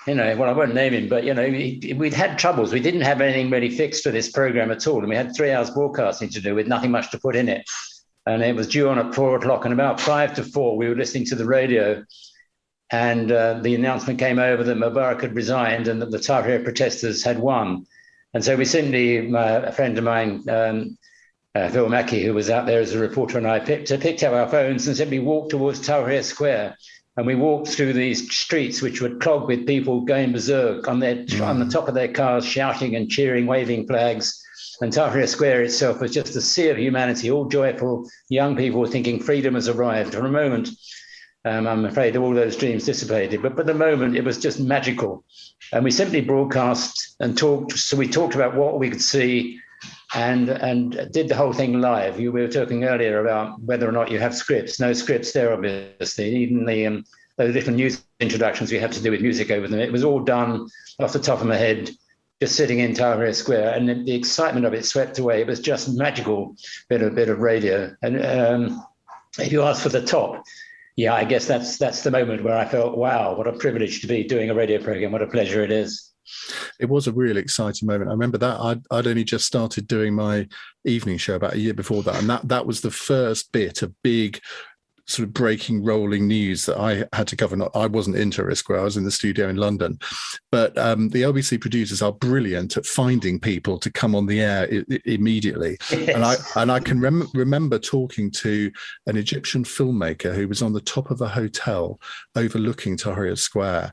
I won't name him, but, we'd had troubles. We didn't have anything really fixed for this program at all. And we had 3 hours broadcasting to do with nothing much to put in it. And it was due on at 4 o'clock. And about 5 to 4, we were listening to the radio. And the announcement came over that Mubarak had resigned and that the Tahrir protesters had won. And so we simply, a friend of mine, Phil Mackey, who was out there as a reporter, and I picked up our phones and simply walked towards Tahrir Square. And we walked through these streets, which were clogged with people going berserk on the top of their cars, shouting and cheering, waving flags. And Tahrir Square itself was just a sea of humanity, all joyful. Young people thinking freedom has arrived. For a moment, I'm afraid all those dreams dissipated. But for the moment, it was just magical. And we simply broadcast and talked. So we talked about what we could see and did the whole thing live. We were talking earlier about whether or not you have scripts. No scripts there, obviously. Even those different news introductions we had to do with music over them. It was all done off the top of my head, just sitting in Tahrir Square. And the excitement of it swept away. It was just magical bit of radio. And if you ask for the top, yeah, I guess that's the moment where I felt, wow, what a privilege to be doing a radio program. What a pleasure it is. It was a really exciting moment. I remember that I'd only just started doing my evening show about a year before that. And that was the first bit of big sort of breaking, rolling news that I had to cover. I wasn't in Tahrir Square, I was in the studio in London. But the LBC producers are brilliant at finding people to come on the air immediately. Yes. And I can remember talking to an Egyptian filmmaker who was on the top of a hotel overlooking Tahrir Square.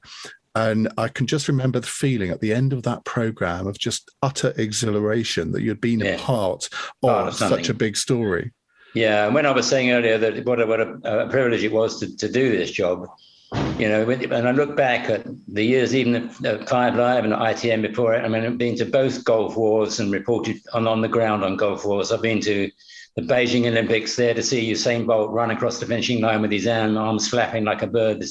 And I can just remember the feeling at the end of that program of just utter exhilaration that you'd been a part of such a big story. Yeah, and when I was saying earlier that what a privilege it was to do this job, and I look back at the years, even at 5 Live and at ITN before it, I've been to both Gulf Wars and reported on the ground on Gulf Wars. I've been to the Beijing Olympics there to see Usain Bolt run across the finishing line with his arms flapping like a bird,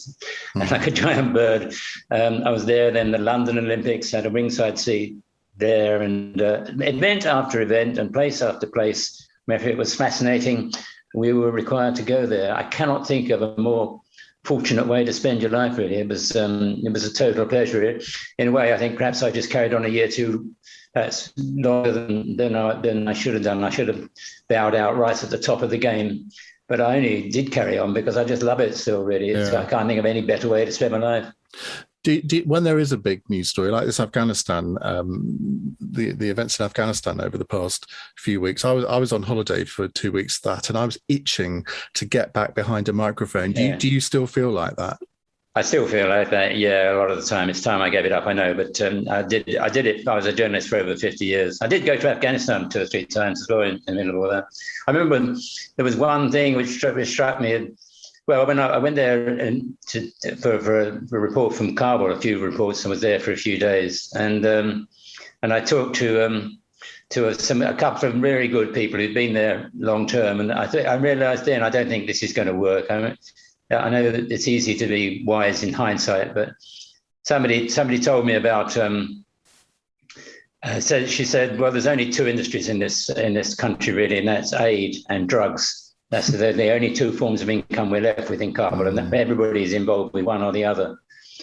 like a giant bird. I was there then, the London Olympics, had a ringside seat there, and event after event and place after place. It was fascinating. We were required to go there. I cannot think of a more fortunate way to spend your life, really. It was a total pleasure. In a way, I think perhaps I just carried on a year too, perhaps longer than I should have done. I should have bowed out right at the top of the game. But I only did carry on because I just love it still, really. I can't think of any better way to spend my life. When there is a big news story like this, Afghanistan, the events in Afghanistan over the past few weeks, I was on holiday for 2 weeks of that, and I was itching to get back behind a microphone. Do you still feel like that? I still feel like that, yeah, a lot of the time. It's time I gave it up, I know, but I did it. I was a journalist for over 50 years. I did go to Afghanistan 2 or 3 times as well in the middle of all that. I remember there was one thing which struck me. Well, when I went there for a report from Kabul, a few reports, and was there for a few days, and I talked to a couple of very good people who'd been there long term, and I realised then I don't think this is going to work. I know that it's easy to be wise in hindsight, but somebody told me about. She said, well, there's only 2 industries in this country really, and that's aid and drugs. That's the only 2 forms of income we're left with in Kabul, and everybody's involved with one or the other.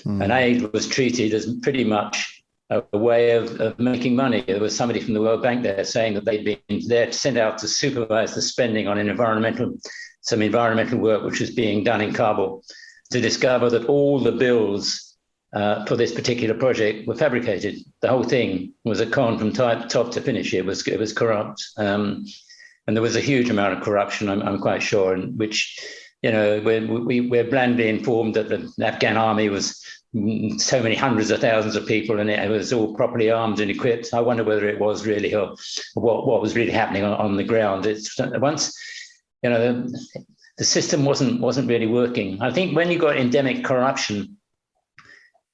And aid was treated as pretty much a way of making money. There was somebody from the World Bank there saying that they'd been there sent out to supervise the spending on some environmental work which was being done in Kabul, to discover that all the bills for this particular project were fabricated. The whole thing was a con from top to finish. It was corrupt. And there was a huge amount of corruption, I'm quite sure, in which, we're blandly informed that the Afghan army was so many hundreds of thousands of people, and it was all properly armed and equipped. I wonder whether it was really, or what was really happening on the ground. It's once, the system wasn't really working. I think when you got endemic corruption,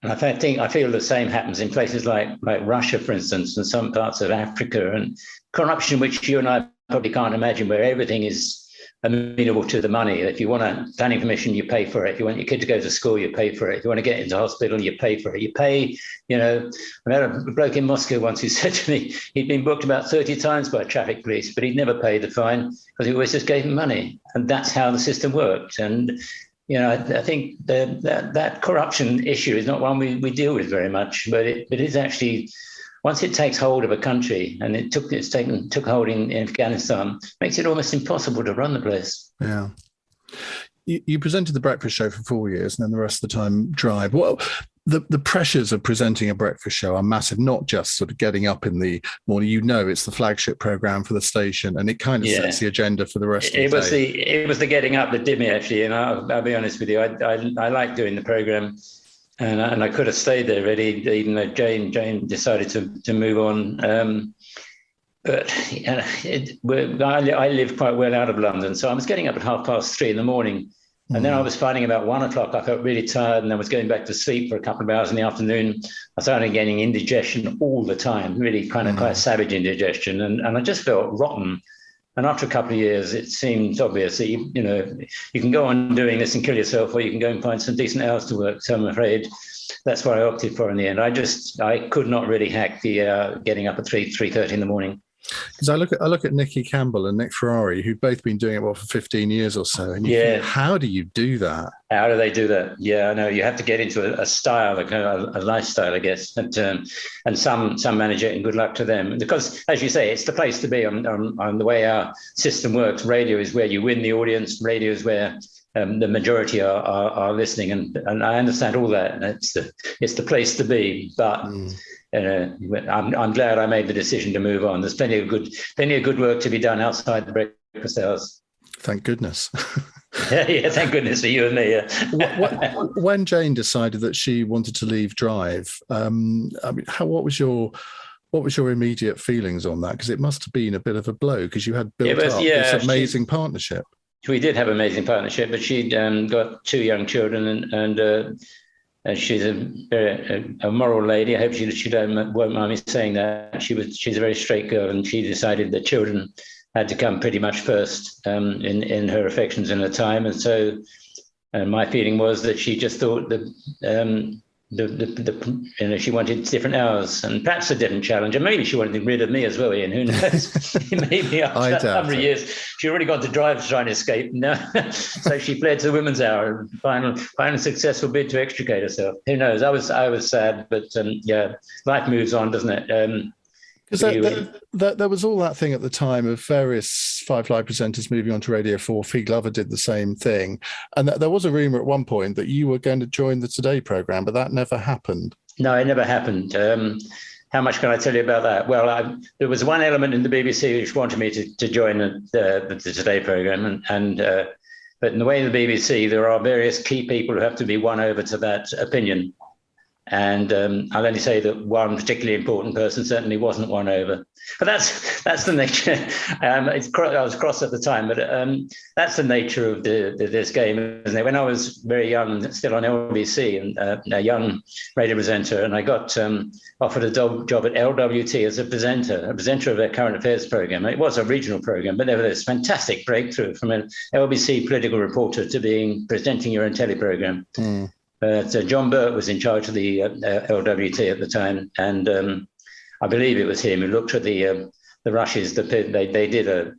and I feel the same happens in places like Russia, for instance, and some parts of Africa, and corruption which you and I probably can't imagine, where everything is amenable to the money. If you want a planning permission, you pay for it. If you want your kid to go to school, you pay for it. If you want to get into hospital, you pay for it. You pay, I met a bloke in Moscow once who said to me he'd been booked about 30 times by traffic police, but he'd never paid the fine because he always just gave him money. And that's how the system worked. And, I think that corruption issue is not one we deal with very much, but it is actually, once it takes hold of a country, and it took hold in Afghanistan, makes it almost impossible to run the place. Yeah. You presented the breakfast show for 4 years, and then the rest of the time Drive. Well, the pressures of presenting a breakfast show are massive, not just sort of getting up in the morning. It's the flagship program for the station, and it kind of sets the agenda for the rest of the day. It was the getting up that did me, actually, and I'll be honest with you. I like doing the program. And I could have stayed there really, even though Jane decided to move on. But I live quite well out of London, so I was getting up at 3:30 in the morning, and then I was finding about 1 o'clock I felt really tired, and I was going back to sleep for a couple of hours in the afternoon. I started getting indigestion all the time, really kind of quite savage indigestion, and I just felt rotten. And after a couple of years, it seemed obvious that you can go on doing this and kill yourself, or you can go and find some decent hours to work. So I'm afraid that's what I opted for in the end. I could not really hack the getting up at 3:30 in the morning. Because I look at Nicky Campbell and Nick Ferrari, who've both been doing it for 15 years or so, and you think, how do you do that? How do they do that? Yeah, I know you have to get into a style, a lifestyle, I guess, and some manage it, and good luck to them. Because, as you say, it's the place to be. On the way our system works, radio is where you win the audience. Radio is where the majority are listening, and I understand all that. It's the place to be, but. I'm glad I made the decision to move on. There's plenty of good work to be done outside the breakfast hours. Thank goodness. Yeah, thank goodness for you and me. Yeah. When Jane decided that she wanted to leave Drive, what was your immediate feelings on that? Because it must have been a bit of a blow, because you had built up this amazing partnership. We did have an amazing partnership, but she'd got 2 young children, and she's a moral lady. I hope she won't mind me saying that. She's a very straight girl, and she decided that children had to come pretty much first in her affections and her time. And so my feeling was that she just thought that she wanted different hours and perhaps a different challenge, and maybe she wanted rid of me as well, Ian. Who knows? Maybe after a number of years, she already got to drive to try and escape. No, so she fled to the women's hour. Final successful bid to extricate herself. Who knows? I was sad, but life moves on, doesn't it? Because there was all that thing at the time of various Five Live presenters moving on to Radio 4. Fee Glover did the same thing. And there was a rumour at one point that you were going to join the Today programme, but that never happened. No, it never happened. How much can I tell you about that? Well, there was one element in the BBC which wanted me to join the Today programme. But in the way of the BBC, there are various key people who have to be won over to that opinion. And I'll only say that one particularly important person certainly wasn't won over. But that's the nature. I was cross at the time, but that's the nature of this game, isn't it? When I was very young, still on LBC, and a young radio presenter, and I got offered a job at LWT as a presenter of their current affairs program. It was a regional program, but nevertheless, fantastic breakthrough from an LBC political reporter to presenting your own telly program. Mm. But John Burt was in charge of the LWT at the time, and I believe it was him who looked at the rushes. They did a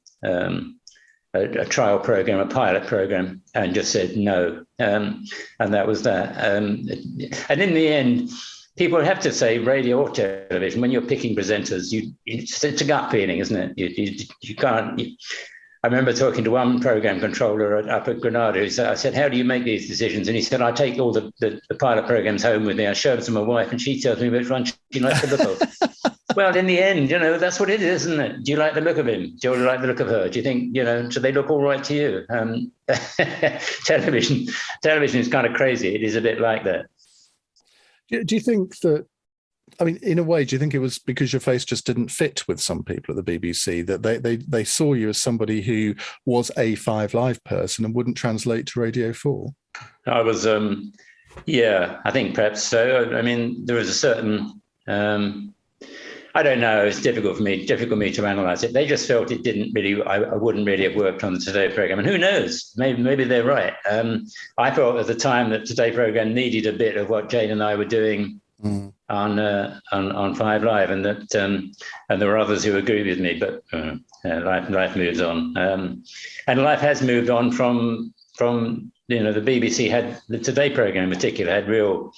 trial program, a pilot program, and just said no, and that was that. And in the end, people have to say radio or television. When you're picking presenters, it's a gut feeling, isn't it? You can't. I remember talking to one program controller up at Granada. I said, how do you make these decisions? And he said, I take all the pilot programs home with me. I show them to my wife, and she tells me which one she likes the look of. Well, in the end, that's what it is, isn't it? Do you like the look of him? Do you like the look of her? Do you think, do they look all right to you? Television is kind of crazy. It is a bit like that. Do you think that, I mean, in a way, do you think it was because your face just didn't fit with some people at the BBC, that they saw you as somebody who was a Five Live person and wouldn't translate to Radio 4? I was, I think perhaps so. I mean, there was a certain, I don't know, it's difficult for me to analyse it. They just felt it didn't really, I wouldn't really have worked on the Today programme. And who knows, maybe they're right. I thought at the time that Today programme needed a bit of what Jane and I were doing on Five Live, and that and there were others who agreed with me, but life moves on, and life has moved on from the BBC had the Today programme in particular had real,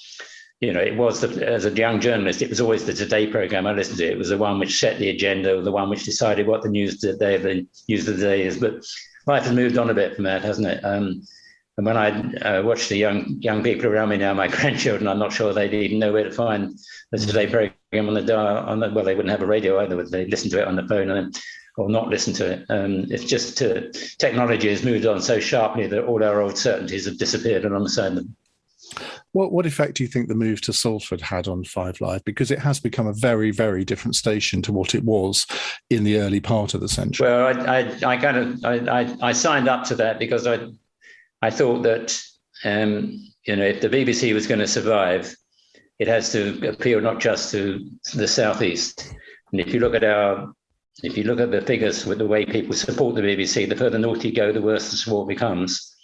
it was as a young journalist, it was always the Today programme I listened to. It was the one which set the agenda, the one which decided what the news of the day is. But life has moved on a bit from that, hasn't it? And when I watch the young people around me now, my grandchildren, I'm not sure they'd even know where to find the Today programme on the dial. Well, they wouldn't have a radio either. Would they listen to it on the phone or not listen to it? It's just technology has moved on so sharply that all our old certainties have disappeared alongside them. What effect do you think the move to Salford had on Five Live? Because it has become a very, very different station to what it was in the early part of the century. Well, I signed up to that because I thought that, if the BBC was going to survive, it has to appeal not just to the southeast. And if you look at the figures with the way people support the BBC, the further north you go, the worse the support becomes.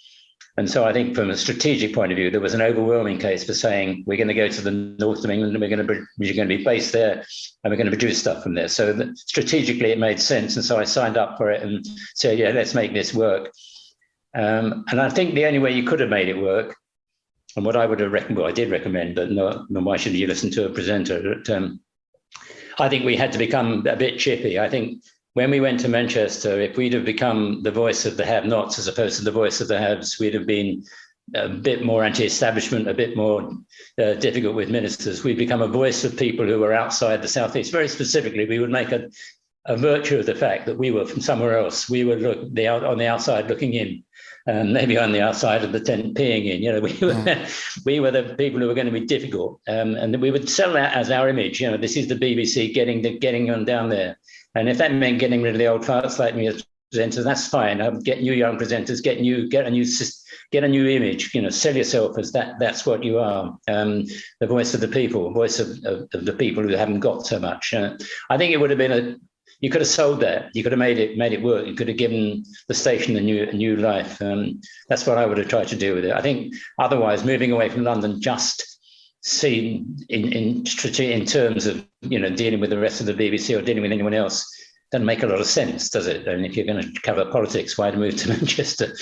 And so I think from a strategic point of view, there was an overwhelming case for saying we're going to go to the north of England and we're going to be based there and we're going to produce stuff from there. So strategically, it made sense. And so I signed up for it and said, yeah, let's make this work. And I think the only way you could have made it work, and what I would have recommended, I did recommend, but no, why should you listen to a presenter? I think we had to become a bit chippy. I think when we went to Manchester, if we'd have become the voice of the have-nots as opposed to the voice of the haves, we'd have been a bit more anti-establishment, a bit more difficult with ministers. We'd become a voice of people who were outside the southeast. Very specifically, we would make a virtue of the fact that we were from somewhere else. We were on the outside looking in. Maybe on the outside of the tent peeing in, we were the people who were going to be difficult, and we would sell that as our image. This is the BBC getting on down there, and if that meant getting rid of the old farts like me as presenters, that's fine. Get new young presenters, get a new image. Sell yourself as that. That's what you are, the voice of the people, voice of the people who haven't got so much. I think it would have been you could have sold that. You could have made it work. You could have given the station a new life. That's what I would have tried to do with it. I think otherwise, moving away from London just seen in terms of, you know, dealing with the rest of the BBC or dealing with anyone else doesn't make a lot of sense, does it? And if you're going to cover politics, why move to Manchester?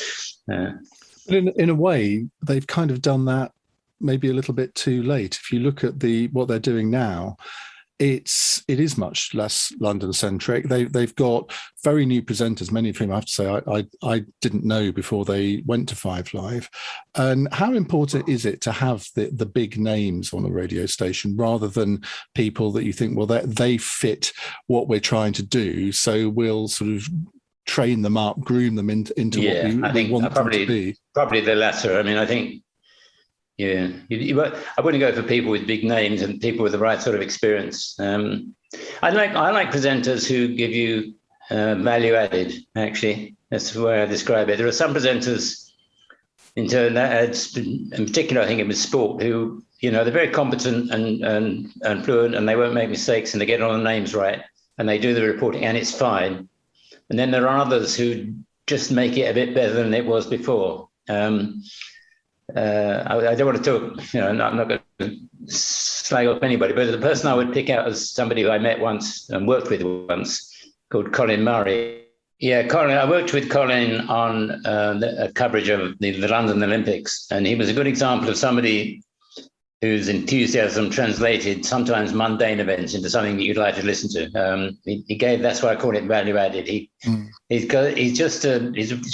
In a way, they've kind of done that maybe a little bit too late. If you look at what they're doing now, it is much less London centric. They've got very new presenters, many of whom I have to say I didn't know before they went to 5 Live. And how important is it to have the big names on a radio station rather than people that you think, well, they fit what we're trying to do, so we'll sort of train them up, groom them into what we want them to be? Probably the latter. I mean, I think. Yeah, I wouldn't go for people with big names and people with the right sort of experience. I like presenters who give you value added. Actually, that's the way I describe it. There are some presenters, in particular, I think it was sport, who, you know, they're very competent and fluent, and they won't make mistakes, and they get all the names right, and they do the reporting, and it's fine. And then there are others who just make it a bit better than it was before. I don't want to talk, you know, I'm not going to slag off anybody, but the person I would pick out as somebody who I met once and worked with once, called Colin Murray. Yeah, Colin. I worked with Colin on a coverage of the London Olympics, and he was a good example of somebody whose enthusiasm translated sometimes mundane events into something that you'd like to listen to. That's why I call it value added. He's a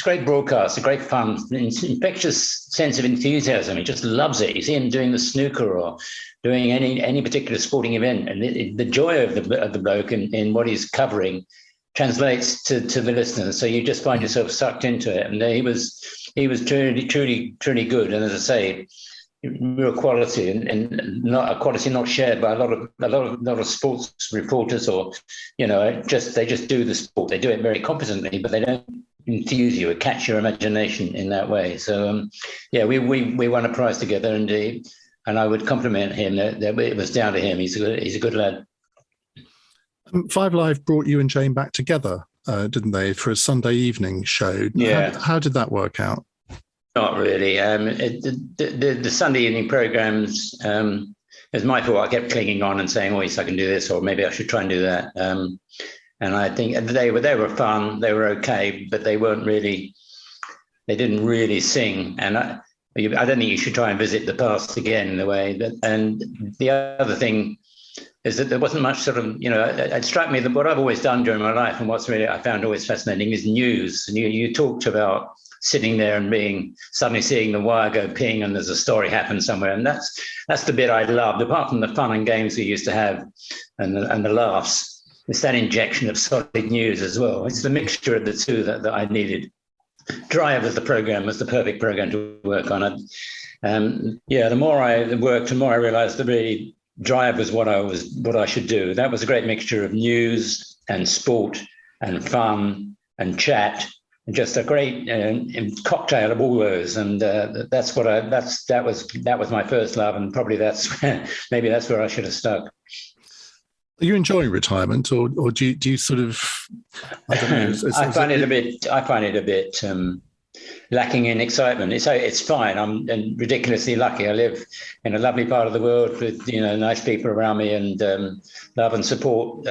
great broadcaster, great fun, infectious sense of enthusiasm. He just loves it. You see him doing the snooker or doing any particular sporting event, and the joy of the bloke in what he's covering translates to the listeners. So you just find yourself sucked into it. And he was truly good. And as I say, real quality, and not a quality not shared by a lot of sports reporters, or, you know, they just do the sport. They do it very competently, but they don't enthuse you or catch your imagination in that way. So we won a prize together, and I would compliment him that it was down to him. He's a good lad. 5 Live brought you and Jane back together, didn't they, for a Sunday evening show? Yeah. How did that work out? Not really. The Sunday evening programs, it was my fault. I kept clinging on and saying, "Oh, yes, I can do this," or maybe I should try and do that. And I think they were fun. They were okay, but they didn't really sing. And I don't think you should try and visit the past again in a way. And the other thing is that there wasn't much sort of, you know, it struck me that what I've always done during my life, and what's really I found always fascinating, is news. And you talked about sitting there and suddenly seeing the wire go ping and there's a story happen somewhere. And that's the bit I loved, apart from the fun and games we used to have and the laughs. It's that injection of solid news as well. It's the mixture of the two that I needed. Drive as the program was the perfect program to work on. The more I worked, the more I realized that really Drive was what I should do. That was a great mixture of news and sport and fun and chat. Just a great cocktail of all those, and that was my first love, and probably that's where I should have stuck. Are you enjoying retirement, or do you sort of? I don't know. I find it a bit lacking in excitement. It's fine. I'm ridiculously lucky. I live in a lovely part of the world with, you know, nice people around me, and love and support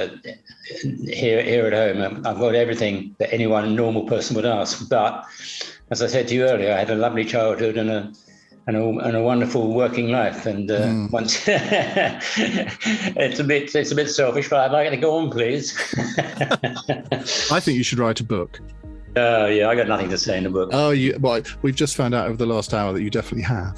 here at home. I've got everything that any normal person would ask. But as I said to you earlier, I had a lovely childhood and a wonderful working life. And once it's a bit selfish, but I'd like it to go on, please. I think you should write a book. I got nothing to say in the book. We've just found out over the last hour that you definitely have.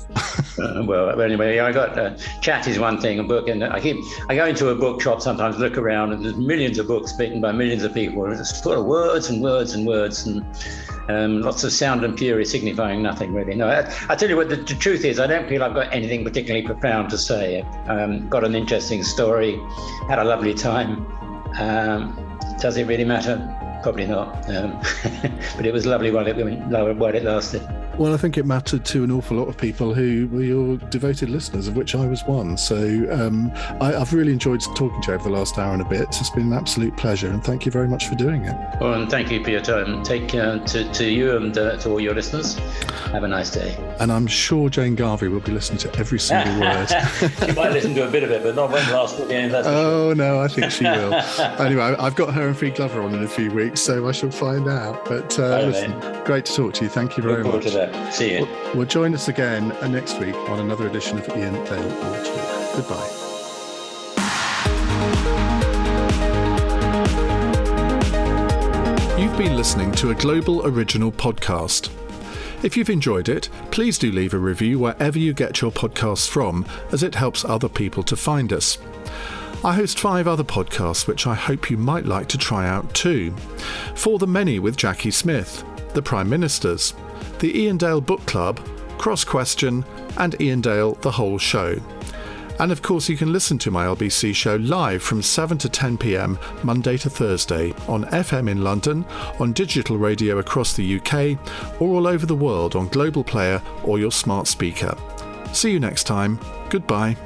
Anyway, I got chat is one thing, a book, and I go into a bookshop sometimes, look around, and there's millions of books written by millions of people. It's full of words and words and words, and lots of sound and fury signifying nothing really. No, I tell you what, the truth is, I don't feel I've got anything particularly profound to say. Got an interesting story, had a lovely time. Does it really matter? Probably not, but it was lovely while it lasted. Well, I think it mattered to an awful lot of people who were your devoted listeners, of which I was one. So I've really enjoyed talking to you over the last hour and a bit. It's been an absolute pleasure, and thank you very much for doing it. Well, and thank you for your time. Take care to you and to all your listeners. Have a nice day. And I'm sure Jane Garvey will be listening to every single word. She might listen to a bit of it, but not when last again. Oh, no, I think she will. Anyway, I've got her and Free Glover on in a few weeks, so I shall find out. But listen, great to talk to you. Thank you very much. See you. Well, join us again next week on another edition of Ian Dale All Talk. Goodbye. You've been listening to a Global Original podcast. If you've enjoyed it, please do leave a review wherever you get your podcasts from, as it helps other people to find us. I host 5 other podcasts which I hope you might like to try out too. For the Many with Jackie Smith, The Prime Ministers, The Ian Dale Book Club, Cross Question, and Ian Dale The Whole Show. And of course you can listen to my LBC show live from 7 to 10 p.m. Monday to Thursday on FM in London, on digital radio across the UK, or all over the world on Global Player or your smart speaker. See you next time. Goodbye.